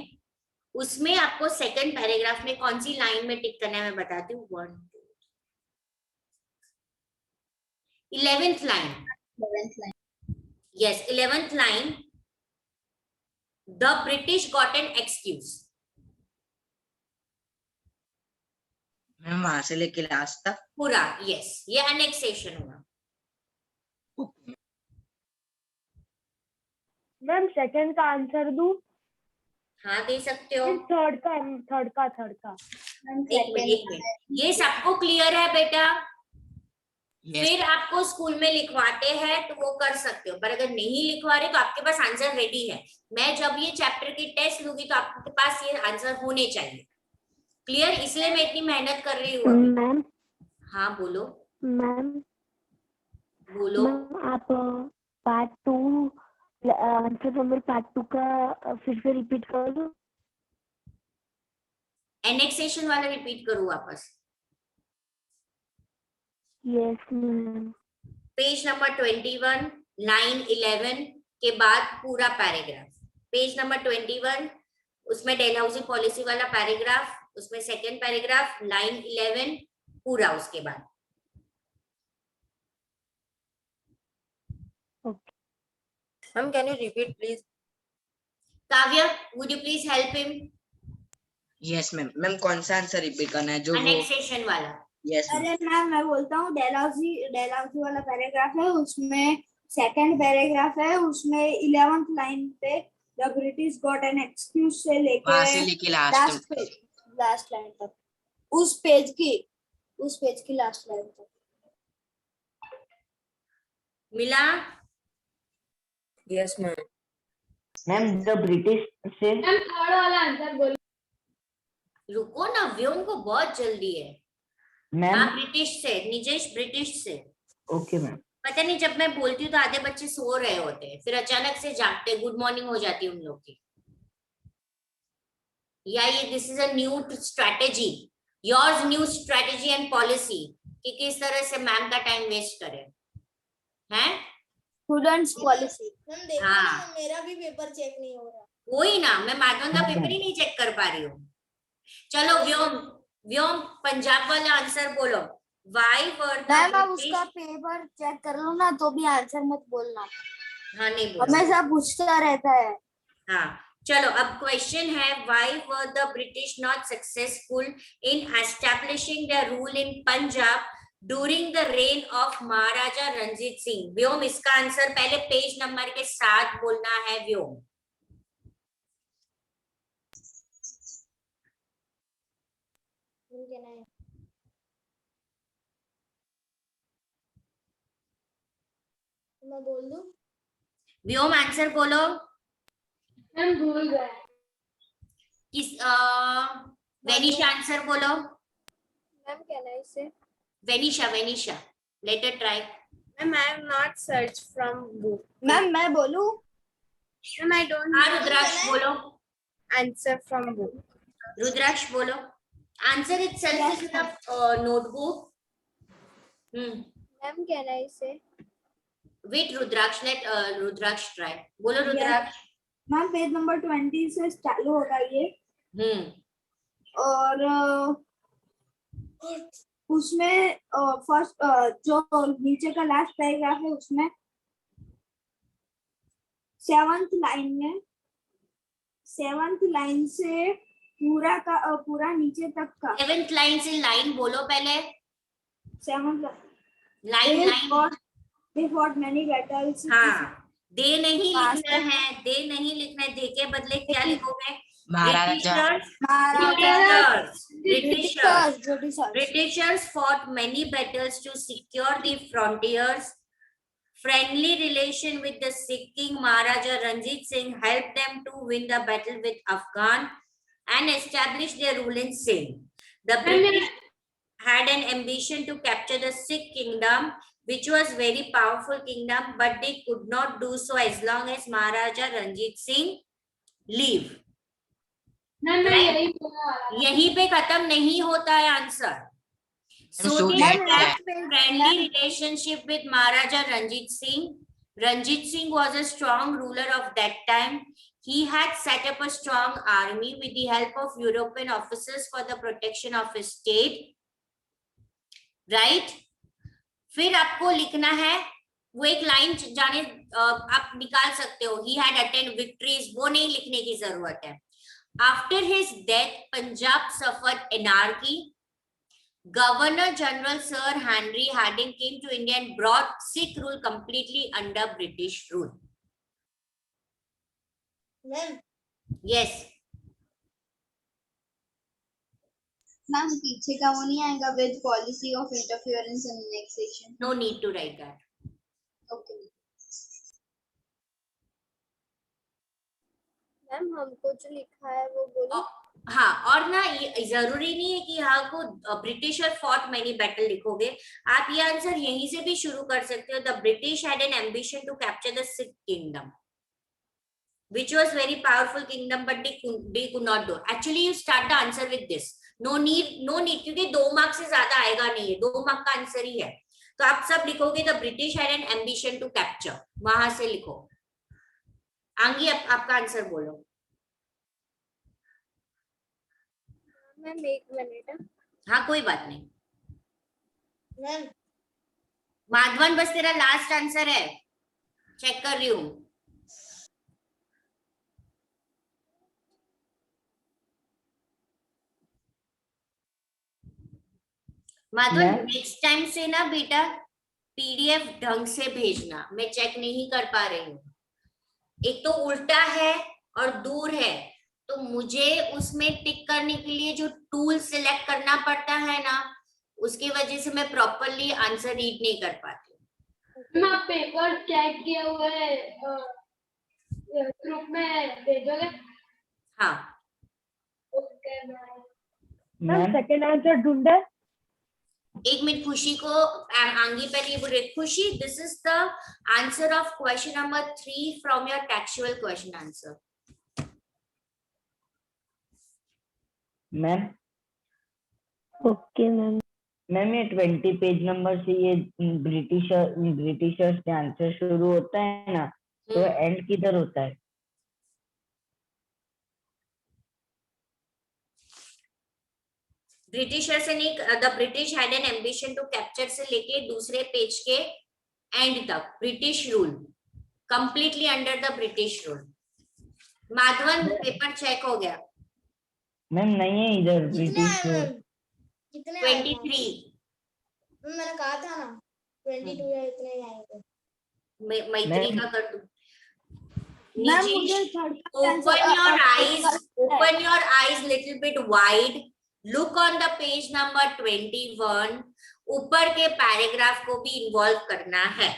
उसमें आपको सेकंड पैराग्राफ में कौन सी लाइन में टिक करना है मैं बताती हूँ. 11th line. Yes, 11th line. The British got an excuse. Ma'am वहां से लेके लास्ट तक पूरा. yes, ये annexation हुआ. मैम सेकंड का आंसर दूं? हाँ दे सकते हो. थर्ड का. एक मिनट, ये सबको क्लियर है बेटा? फिर आपको स्कूल में लिखवाते हैं तो वो कर सकते हो, पर अगर नहीं लिखवा रहे तो आपके पास आंसर रेडी है. मैं जब ये चैप्टर की टेस्ट लूंगी तो आपके पास ये आंसर होने चाहिए. क्लियर? इसलिए मैं इतनी मेहनत कर रही हूँ. मैम हाँ बोलो. मैम बोलो. आप पार्ट 2 आंसर नंबर पार्ट 2 का फिर से रिपीट कर दो. एनेक्सेशन वाला रिपीट करूँ वापस? Yes ma'am. Page number 21 line 11 के बाद पूरा पैराग्राफ. पेज नंबर 21 उसमें डेलहाउसी पॉलिसी वाला पैराग्राफ, उसमें सेकंड पैराग्राफ लाइन 11 पूरा उसके बाद. Ma'am, can you repeat please? Kavya, would you please help him? Yes ma'am. Ma'am कौन सा आंसर रिपीट करना है? जो एनेक्सेशन वाला. यस अरे मैम मैं बोलता हूँ डेलहाउसी वाला पैराग्राफ है, उसमें सेकंड पैराग्राफ है, उसमें 11th लाइन पे the British got an excuse से लेके लास्ट लाइन तक, उस पेज की लास्ट लाइन तक. मिला? Yes, ma'am. Ma'am the British से मैम थर्ड वाला आंसर बोलो। रुको ना, व्योम को बहुत जल्दी है। मैम हाँ, ब्रिटिश से, निजेश ब्रिटिश से। Okay ma'am. पता नहीं, जब मैं बोलती हूँ तो आधे बच्चे सो रहे होते हैं, फिर अचानक से जागते, गुड मॉर्निंग हो जाती है उन लोग की। या ये this is a new strategy, yours new strategy and policy कि किस तरह से मैम का टाइम वेस्ट करें, हैं? Students policy. हाँ, मेरा भी पेपर चेक नहीं हो रहा। वही ना, मैं माधवन का पेपर ही नहीं चेक कर पा रही हूँ। चलो व्योम, व्योम पंजाब वाला आंसर बोलो। वाई वर द मैम आप उसका पेपर चेक कर लो ना, तो भी आंसर मत बोलना। हाँ नहीं बोलो। हमेशा पूछता रहता है। हाँ चलो, अब क्वेश्चन है, why were the British not successful in establishing the rule in Punjab during the reign of Maharaja Ranjit Singh? Vyom इसका आंसर पहले पेज नंबर के साथ बोलना है व्योम। मैं बोल दूं? व्योम आंसर बोलो। मैम भूल गए। किस वेनिशा आंसर बोलो। मैम कैन आई से? Venisha, Venisha let us try. Ma'am I have not search from book. Ma'am मैं बोलूं? मैम आई डोंट हाँ रुद्राक्ष बोलो। Answer from book. रुद्राक्ष बोलो। Answer itself is in a notebook. Ma'am can I say? Wait, Rudraksh, let Rudraksh try. बोलो रुद्राक्ष। Ma'am page number 20 से चालू होगा ये। और उसमें फर्स्ट जो नीचे का लास्ट पैराग्राफ है उसमें 7th लाइन से पूरा नीचे तक का 7th लाइन से लाइन बोलो पहले। 7th line line. They fought many battles. हाँ, दे नहीं लिखना है, दे नहीं लिखना है, दे के बदले क्या लिखोगे? Britishers fought many battles to secure the frontiers. Friendly relation with the Sikh king Maharaja Ranjit Singh helped them to win the battle with Afghan and establish their rule in Sindh. The British had an ambition to capture the Sikh kingdom, which was very powerful kingdom, but they could not do so as long as Maharaja Ranjit Singh lived. यहीं पे खत्म नहीं होता है answer. So they had friendly relationship with Maharaja Ranjit Singh. Ranjit Singh was a strong ruler of that time. He had set up a strong army with the help of European officers for the protection of his state. Right? फिर आपको लिखना है, वो एक line जाने आप निकाल सकते हो, he had attained victories, वो नहीं लिखने की जरूरत है। After his death, Punjab suffered anarchy. Governor General Sir Henry Harding came to India and brought Sikh rule completely under British rule. Ma'am. Yes. Ma'am पीछे का वो नहीं आएगा with policy of interference and annexation? No need to write that. Okay. Ma'am हमको जो लिखा है वो बोलो। हाँ, और ना ये जरूरी नहीं है कि यहाँ को ब्रिटिशर फॉट मैनी बैटल लिखोगे, आप ये आंसर यहीं से भी शुरू कर सकते हो। The British had an ambition to capture the Sikh kingdom, which was very powerful kingdom, but they could not do. Actually, you start the answer with this. No need, क्योंकि 2 मार्क्स से ज्यादा आएगा नहीं है, 2 मार्क का आंसर ही है, तो आप सब लिखोगे the British had an ambition to capture, वहां से लिखो। आंगी आपका आंसर बोलो। Ma'am 1 minute. हाँ कोई बात नहीं। माधवन बस तेरा लास्ट आंसर है, चेक कर रही हूँ। माधवन नेक्स्ट टाइम से ना बेटा पीडीएफ ढंग से भेजना, मैं चेक नहीं कर पा रही हूँ। एक तो उल्टा है और दूर है, तो मुझे उसमें टिक करने के लिए जो टूल सिलेक्ट करना पड़ता है ना, उसकी वजह से मैं प्रॉपरली आंसर रीड नहीं कर पाती। पेपर चेक किए हुए ग्रुप में भेजोगे? हाँ okay ma'am. Ma'am second answer ढूंढे। एक मिनट, खुशी को आंगी पहले ये बोल रही, खुशी this is the answer of question number 3 from your textual question answer. Ma'am okay ma'am. Ma'am ये 20 पेज नंबर से ये ब्रिटिशर्स के आंसर शुरू होता है ना, तो एंड किधर होता है? ब्रिटिशर से नहीं, the British had an ambition to capture से लेके दूसरे पेज के एंड तक British rule, completely under the British rule. Madhavan paper check हो गया? मैम नहीं है इधर ब्रिटिश रूल। कितने 23 मैंने कहा था ना 22 या इतने ही आएंगे। मैत्री का कर दूं? मैम मुझे third open your eyes little bit wide, look on the page number 21, ऊपर के पैराग्राफ को भी इन्वॉल्व करना है।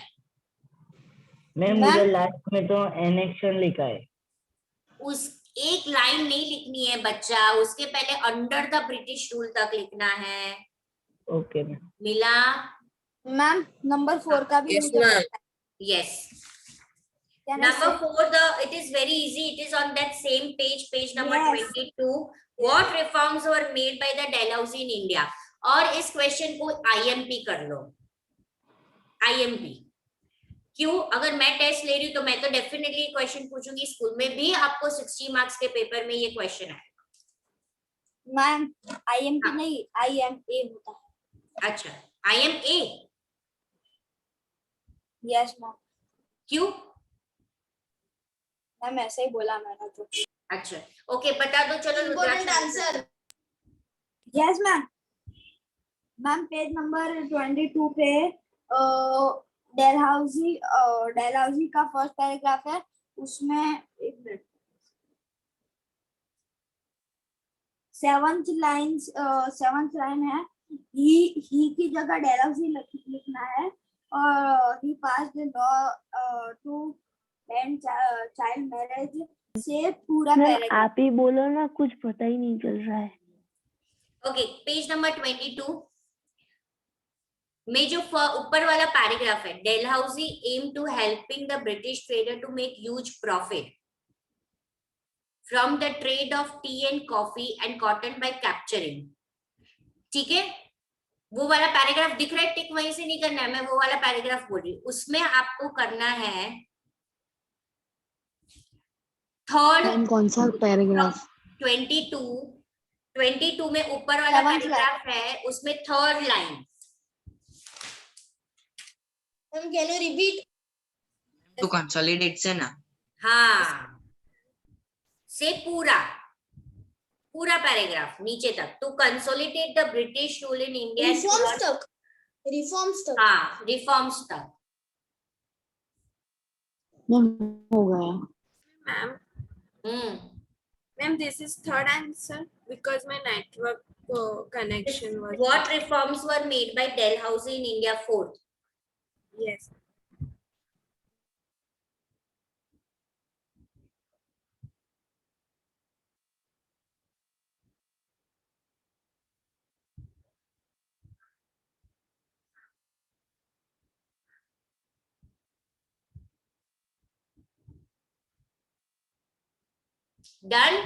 मैम मुझे लास्ट में तो एनेक्शन लिखा है। उस एक लाइन नहीं लिखनी है बच्चा, उसके पहले अंडर द ब्रिटिश रूल तक लिखना है। Okay ma'am. मिला? मैम नंबर 4 का भी yes number 4 the it is very easy, it is on that same page number 22. What reforms were made by the Dalhousie in India? और इस question को IMP कर लो। IMP क्यों? अगर मैं टेस्ट ले रही हूँ तो मैं तो डेफिनेटली क्वेश्चन पूछूंगी, स्कूल में भी आपको 60 मार्क्स के पेपर में ये क्वेश्चन है। मैम IMP नहीं IMA होता है। अच्छा IMA? Yes ma'am. क्यों? मैम ऐसे ही बोला मैंने तो। अच्छा ओके बता दो। चलो important answer. Yes ma'am. Ma'am page number 22 पे डेलहाउसी का फर्स्ट पैराग्राफ है, उसमें एक मिनट 7th लाइन है, ही की जगह डेलहाउसी लिखना है, और he pass the law to end child marriage से पूरा पैराग्राफ। आप ही बोलो ना, कुछ पता ही नहीं चल रहा है। ओके पेज नंबर 22 में जो ऊपर वाला पैराग्राफ है, Dalhousie aim to helping the British trader to make huge profit from the trade of tea and coffee and cotton by capturing. ठीक है, वो वाला पैराग्राफ दिख रहा है, टिक वहीं से नहीं करना है, मैं वो वाला पैराग्राफ बोल रही हूँ। उसमें आपको करना है थर्ड। कौन सा पैराग्राफ? 22 में ऊपर वाला पैराग्राफ है, उसमें third line. Can you repeat? To consolidate से ना? हाँ से पूरा पैराग्राफ नीचे तक। To consolidate the British rule in India. Reforms तक। हाँ रिफॉर्म्स तक। हो गया ma'am Ma'am, this is third answer because my network connection was. What reforms were made by Dalhousie in India? 4th. Yes. Done.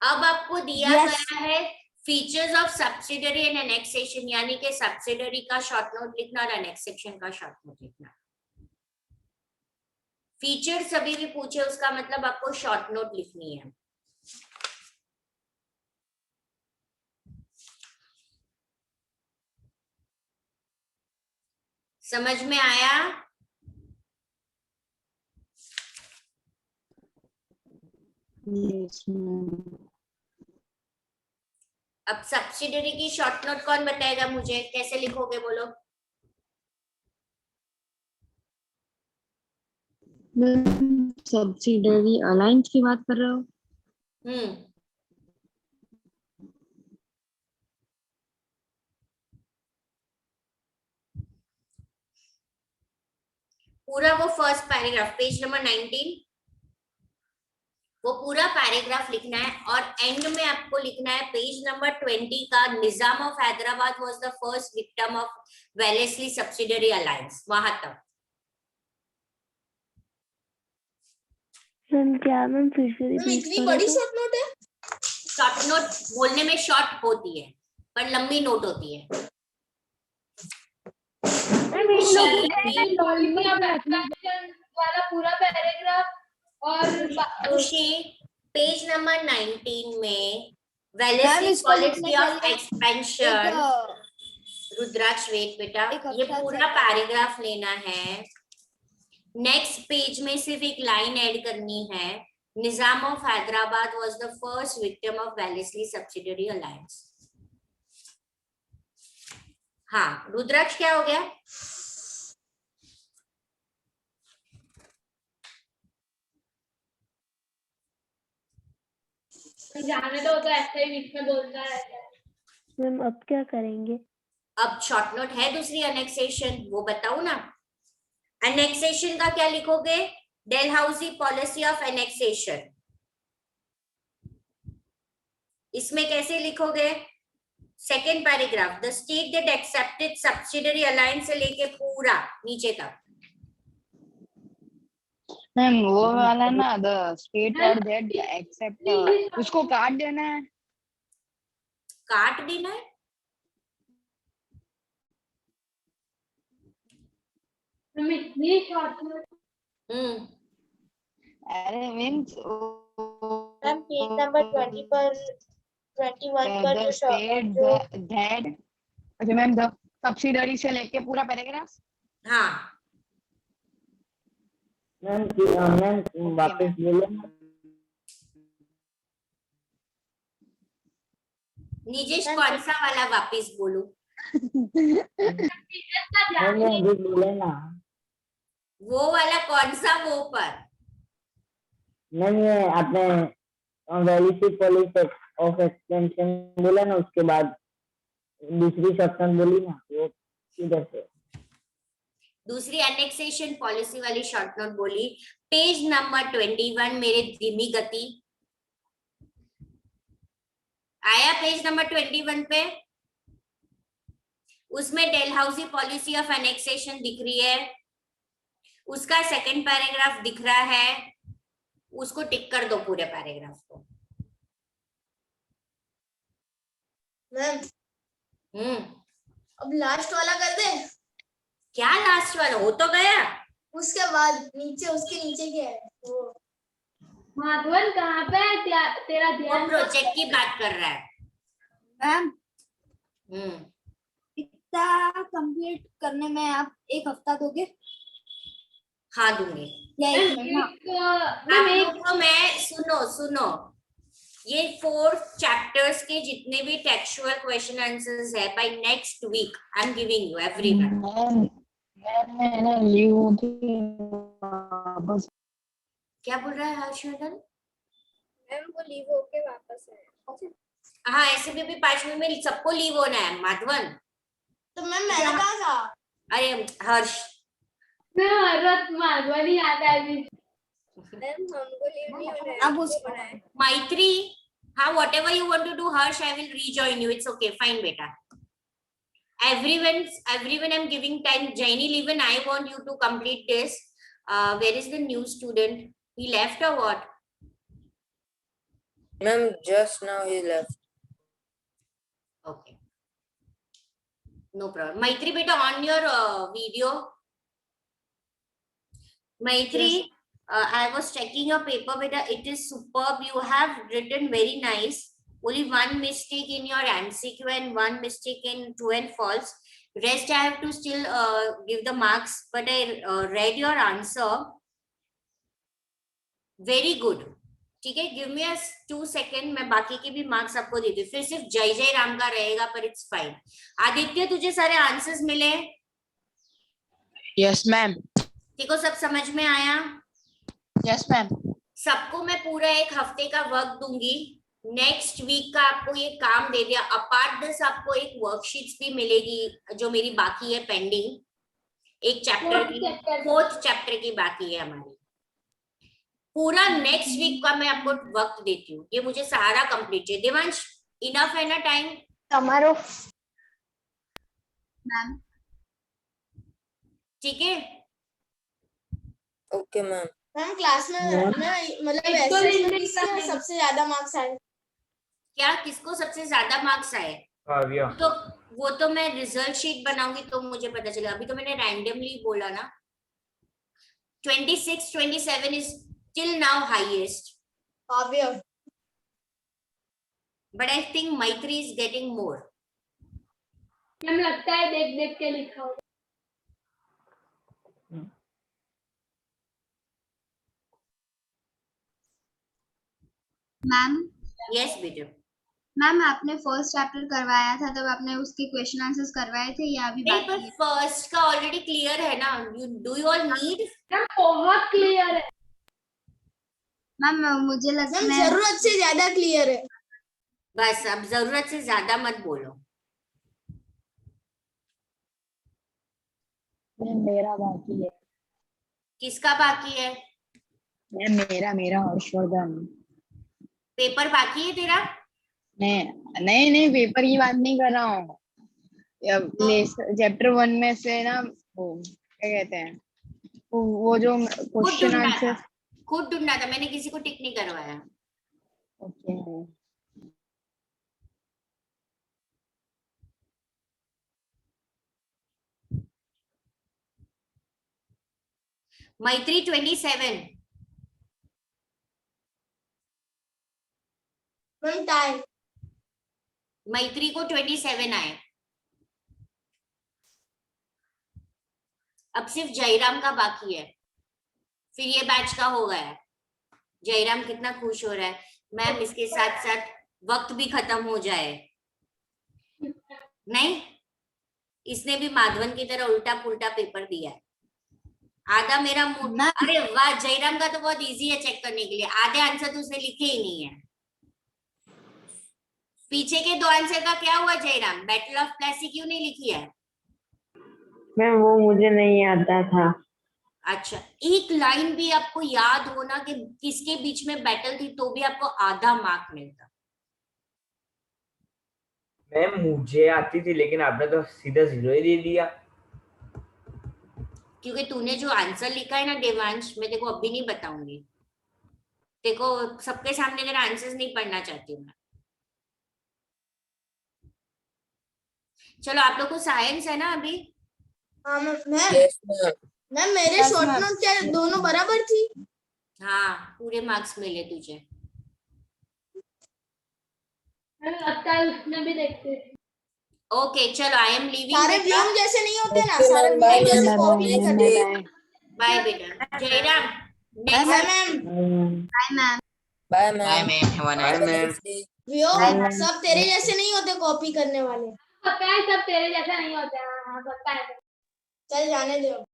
अब आपको दिया गया है features of subsidiary and annexation, यानी कि सब्सिडरी का शॉर्ट नोट लिखना और एनेक्सेशन का शॉर्ट नोट लिखना। फीचर सभी भी पूछे उसका मतलब आपको शॉर्ट नोट लिखनी है। समझ में आया? यस अब सब्सिडरी की शॉर्ट नोट कौन बताएगा मुझे? कैसे लिखोगे बोलो? सब्सिडरी अलायंस की बात कर रहे हो? पूरा वो फर्स्ट पैराग्राफ, पेज नंबर 19, वो पूरा पैराग्राफ लिखना है और एंड में आपको लिखना है पेज नंबर 20 का, Nizam of Hyderabad was the first victim of Wellesley subsidiary alliance, वहां तक। मैम क्या मैम फिर से इतनी बड़ी शॉर्ट नोट है? शॉर्ट नोट बोलने में शॉर्ट होती है पर लंबी नोट होती है। वाला पूरा पैराग्राफ और पेज नंबर 19 में Wellesley policy of expansion, Rudraksh wait बेटा, ये पूरा पैराग्राफ लेना है। नेक्स्ट पेज में सिर्फ एक लाइन ऐड करनी है, Nizam of Hyderabad was the first victim of Wellesley subsidiary alliance. हाँ रुद्राक्ष क्या हो गया? जाने तो ऐसे ही बीच में बोलता रहता है। मैम अब क्या करेंगे? अब शॉर्ट नोट है दूसरी अनेक्सेशन, वो बताओ ना। अनेक्सेशन का क्या लिखोगे? Dalhousie policy of annexation. इसमें कैसे लिखोगे? Second paragraph, the state that accepted subsidiary alliance से लेके पूरा नीचे तक। मैम वो वाला ना, द स्टेट दैट एक्सेप्ट, उसको काट देना है। काट देना है? इतनी शॉर्ट नोट। अरे मीन्स मैम पेज नंबर 20 पर 21 पर जो दैट, अच्छा मैम द सब्सिडरी से लेके पूरा पैराग्राफ। हाँ मैम वापस बोलो। निजेश कौन सा वाला वापस बोलूं? बोले ना वो वाला कौन सा? वो पर नहीं, ये आपने वेलिसी पॉलिसी ऑफ एक्सपेंशन बोला ना, उसके बाद दूसरी सेक्शन बोली ना, वो किधर से? दूसरी एनेक्सेशन पॉलिसी वाली शॉर्ट नोट बोली। पेज नंबर 21 मेरे धीमी गति आया, पेज नंबर 21 पे उसमें डेलहाउसी पॉलिसी ऑफ एनेक्सेशन दिख रही है, उसका सेकंड पैराग्राफ दिख रहा है, उसको टिक कर दो पूरे पैराग्राफ को। मैम अब लास्ट वाला कर दे। क्या लास्ट वाला? हो तो गया। उसके बाद नीचे, उसके नीचे क्या है वो? माधवन कहाँ पे है? तेरा ध्यान प्रोजेक्ट की बात कर रहा है। मैम इतना कंप्लीट करने में आप 1 हफ्ता दोगे? हाँ दूंगी। या 1 महीना? आप लोग को मैं सुनो, ये 4 चैप्टर्स के जितने भी टेक्सचुअल क्वेश्चन आंसर्स है, by next week I am giving you everyone. क्या बोल रहा है हर्षवर्धन? मैम वो लीव होके वापस आए। हाँ ऐसे भी 5 मिनट में सबको लीव होना है माधवन। तो मैम मैंने कहा था। अरे हर्ष माधवन ही आता है। मैम हमको लीव नहीं होना है, अब उसको Maitri, हाँ whatever you want to do, Harsh, I will rejoin you. It's okay, fine, beta. Everyone, I'm giving time. Jaini, even I want you to complete this. Where is the new student? He left or what? Ma'am, just now he left. Okay. No problem. Maitri, beta, on your video. Maitri. Yes. I was checking your paper, beta. It is superb. You have written very nice. Only one mistake in your MCQ and one mistake in true and false. Rest I have to still give the marks. But I read your answer. Very good. ठीक है, give me a 2 seconds. मैं बाकी के भी marks आपको देती हूँ. फिर सिर्फ जय जय राम का रहेगा, पर it's fine. आदित्य, तुझे सारे आंसर्स मिले? Yes, ma'am. ठीक हो, सब समझ में आया? Yes, ma'am. सबको मैं पूरा 1 हफ्ते का वर्क दूंगी. नेक्स्ट वीक का आपको ये काम दे दिया. अपार्ट दिस आपको एक वर्कशीट्स भी मिलेगी जो मेरी बाकी है पेंडिंग. एक चैप्टर की, फोर्थ चैप्टर की बाकी है हमारी। पूरा नेक्स्ट वीक का मैं आपको वक्त देती हूँ, ये मुझे सारा कंप्लीट है। देवांश इनफ है ना टाइम તમારો? मैम ठीक है? Okay ma'am. मैम क्लास में मैम ना मतलब ऐसे में किसके सबसे ज्यादा मार्क्स आए? क्या किसको सबसे ज्यादा मार्क्स आए? तो वो तो मैं रिजल्ट शीट बनाऊंगी तो मुझे पता चलेगा। अभी तो मैंने रैंडमली बोला ना। 26 27 इज टिल नाउ हाईएस्ट, काव्य बट आई थिंक मैत्री इज गेटिंग मोर। मैम लगता है देख देख के लिखा होगा। मैम यस बेटा। मैम आपने फर्स्ट चैप्टर करवाया था तब आपने उसके क्वेश्चन आंसर्स करवाए थे या अभी नहीं, बाकी पर है? फर्स्ट का ऑलरेडी क्लियर है ना। You all need? मैम बहुत क्लियर है। मैम मुझे लगता मैम है जरूरत से ज्यादा क्लियर है। बस अब जरूरत से ज्यादा मत बोलो। मैम मेरा बाकी है। किसका बाकी है? मैम मेरा मेरा हर्षवर्धन। पेपर बाकी है तेरा? नहीं नहीं नहीं, पेपर की बात नहीं कर रहा हूँ। चैप्टर 1 में से ना, वो क्या कहते हैं, वो जो खुद क्वेश्चन ढूंढना था, आंसर। खुद ढूंढना था, मैंने किसी को टिक नहीं करवाया। ओके। मैत्री 27। मैम टाइम मैत्री को 27 आए। अब सिर्फ जयराम का बाकी है, फिर ये बैच का हो गया है। जयराम कितना खुश हो रहा है। मैम इसके साथ साथ वक्त भी खत्म हो जाए। नहीं, इसने भी माधवन की तरह उल्टा पुल्टा पेपर दिया है। आधा मेरा मूड, अरे वाह, जयराम का तो बहुत इजी है चेक करने के लिए। आधे आंसर तो उसने लिखे ही नहीं है। पीछे के 2 आंसर का क्या हुआ जयराम? बैटल ऑफ प्लेसी क्यों नहीं लिखी है? मैम वो मुझे नहीं आता था। अच्छा, एक लाइन भी आपको याद हो ना कि किसके बीच में बैटल थी तो भी आपको आधा मार्क मिलता। मैम मुझे आती थी लेकिन आपने तो सीधा 0 ही दे दिया। क्योंकि तूने जो आंसर लिखा है ना देवांश, मैं देखो अभी नहीं बताऊंगी। देखो सबके सामने तेरा आंसर्स नहीं पढ़ना चाहती हूँ मैं। चलो आप लोग को साइंस है ना अभी? हाँ मैम यस मैम। मैम मेरे शॉर्ट नोट क्या दोनों बराबर थी? हाँ, पूरे मार्क्स मिले तुझे। मैम लगता है उसमें भी देखते हैं। ओके चलो, आई एम लीविंग। सारे व्योम जैसे नहीं होते ना, ओके सारे मैम, बाय व्योम जैसे मैम। कॉपी नहीं करते। बाय बेटा। Jairam bye next. Ma'am. Bye ma'am. Bye bye ma'am. Ma'am, have a nice bye day. Ma'am. Vyom सब तेरे जैसे नहीं होते कॉपी करने वाले। पता है सब तेरे जैसा नहीं होता है। हाँ पता है। चल जाने दो।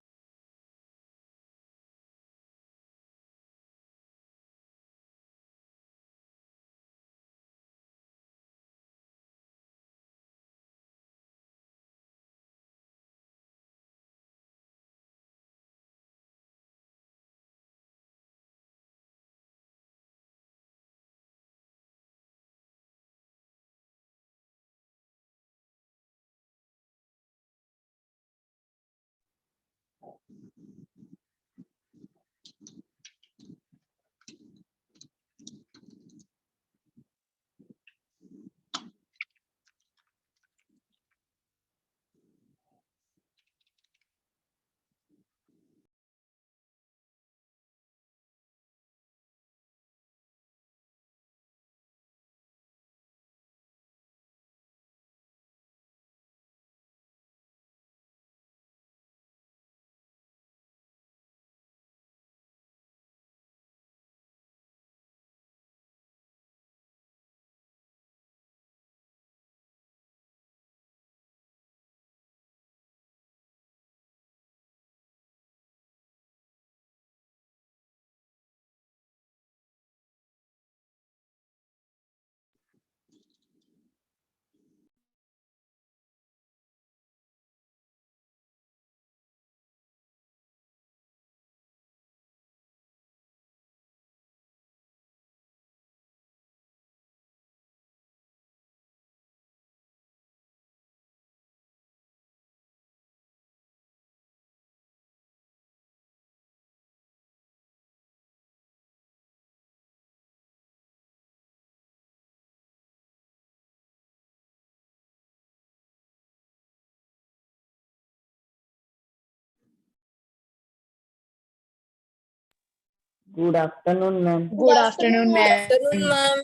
Good afternoon ma'am. Good afternoon ma'am. Afternoon, ma'am.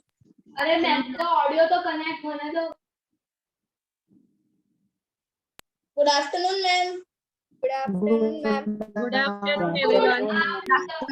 अरे मैम का ऑडियो तो कनेक्ट होने दो। Good afternoon ma'am. Good afternoon, ma'am. Good afternoon Good afternoon.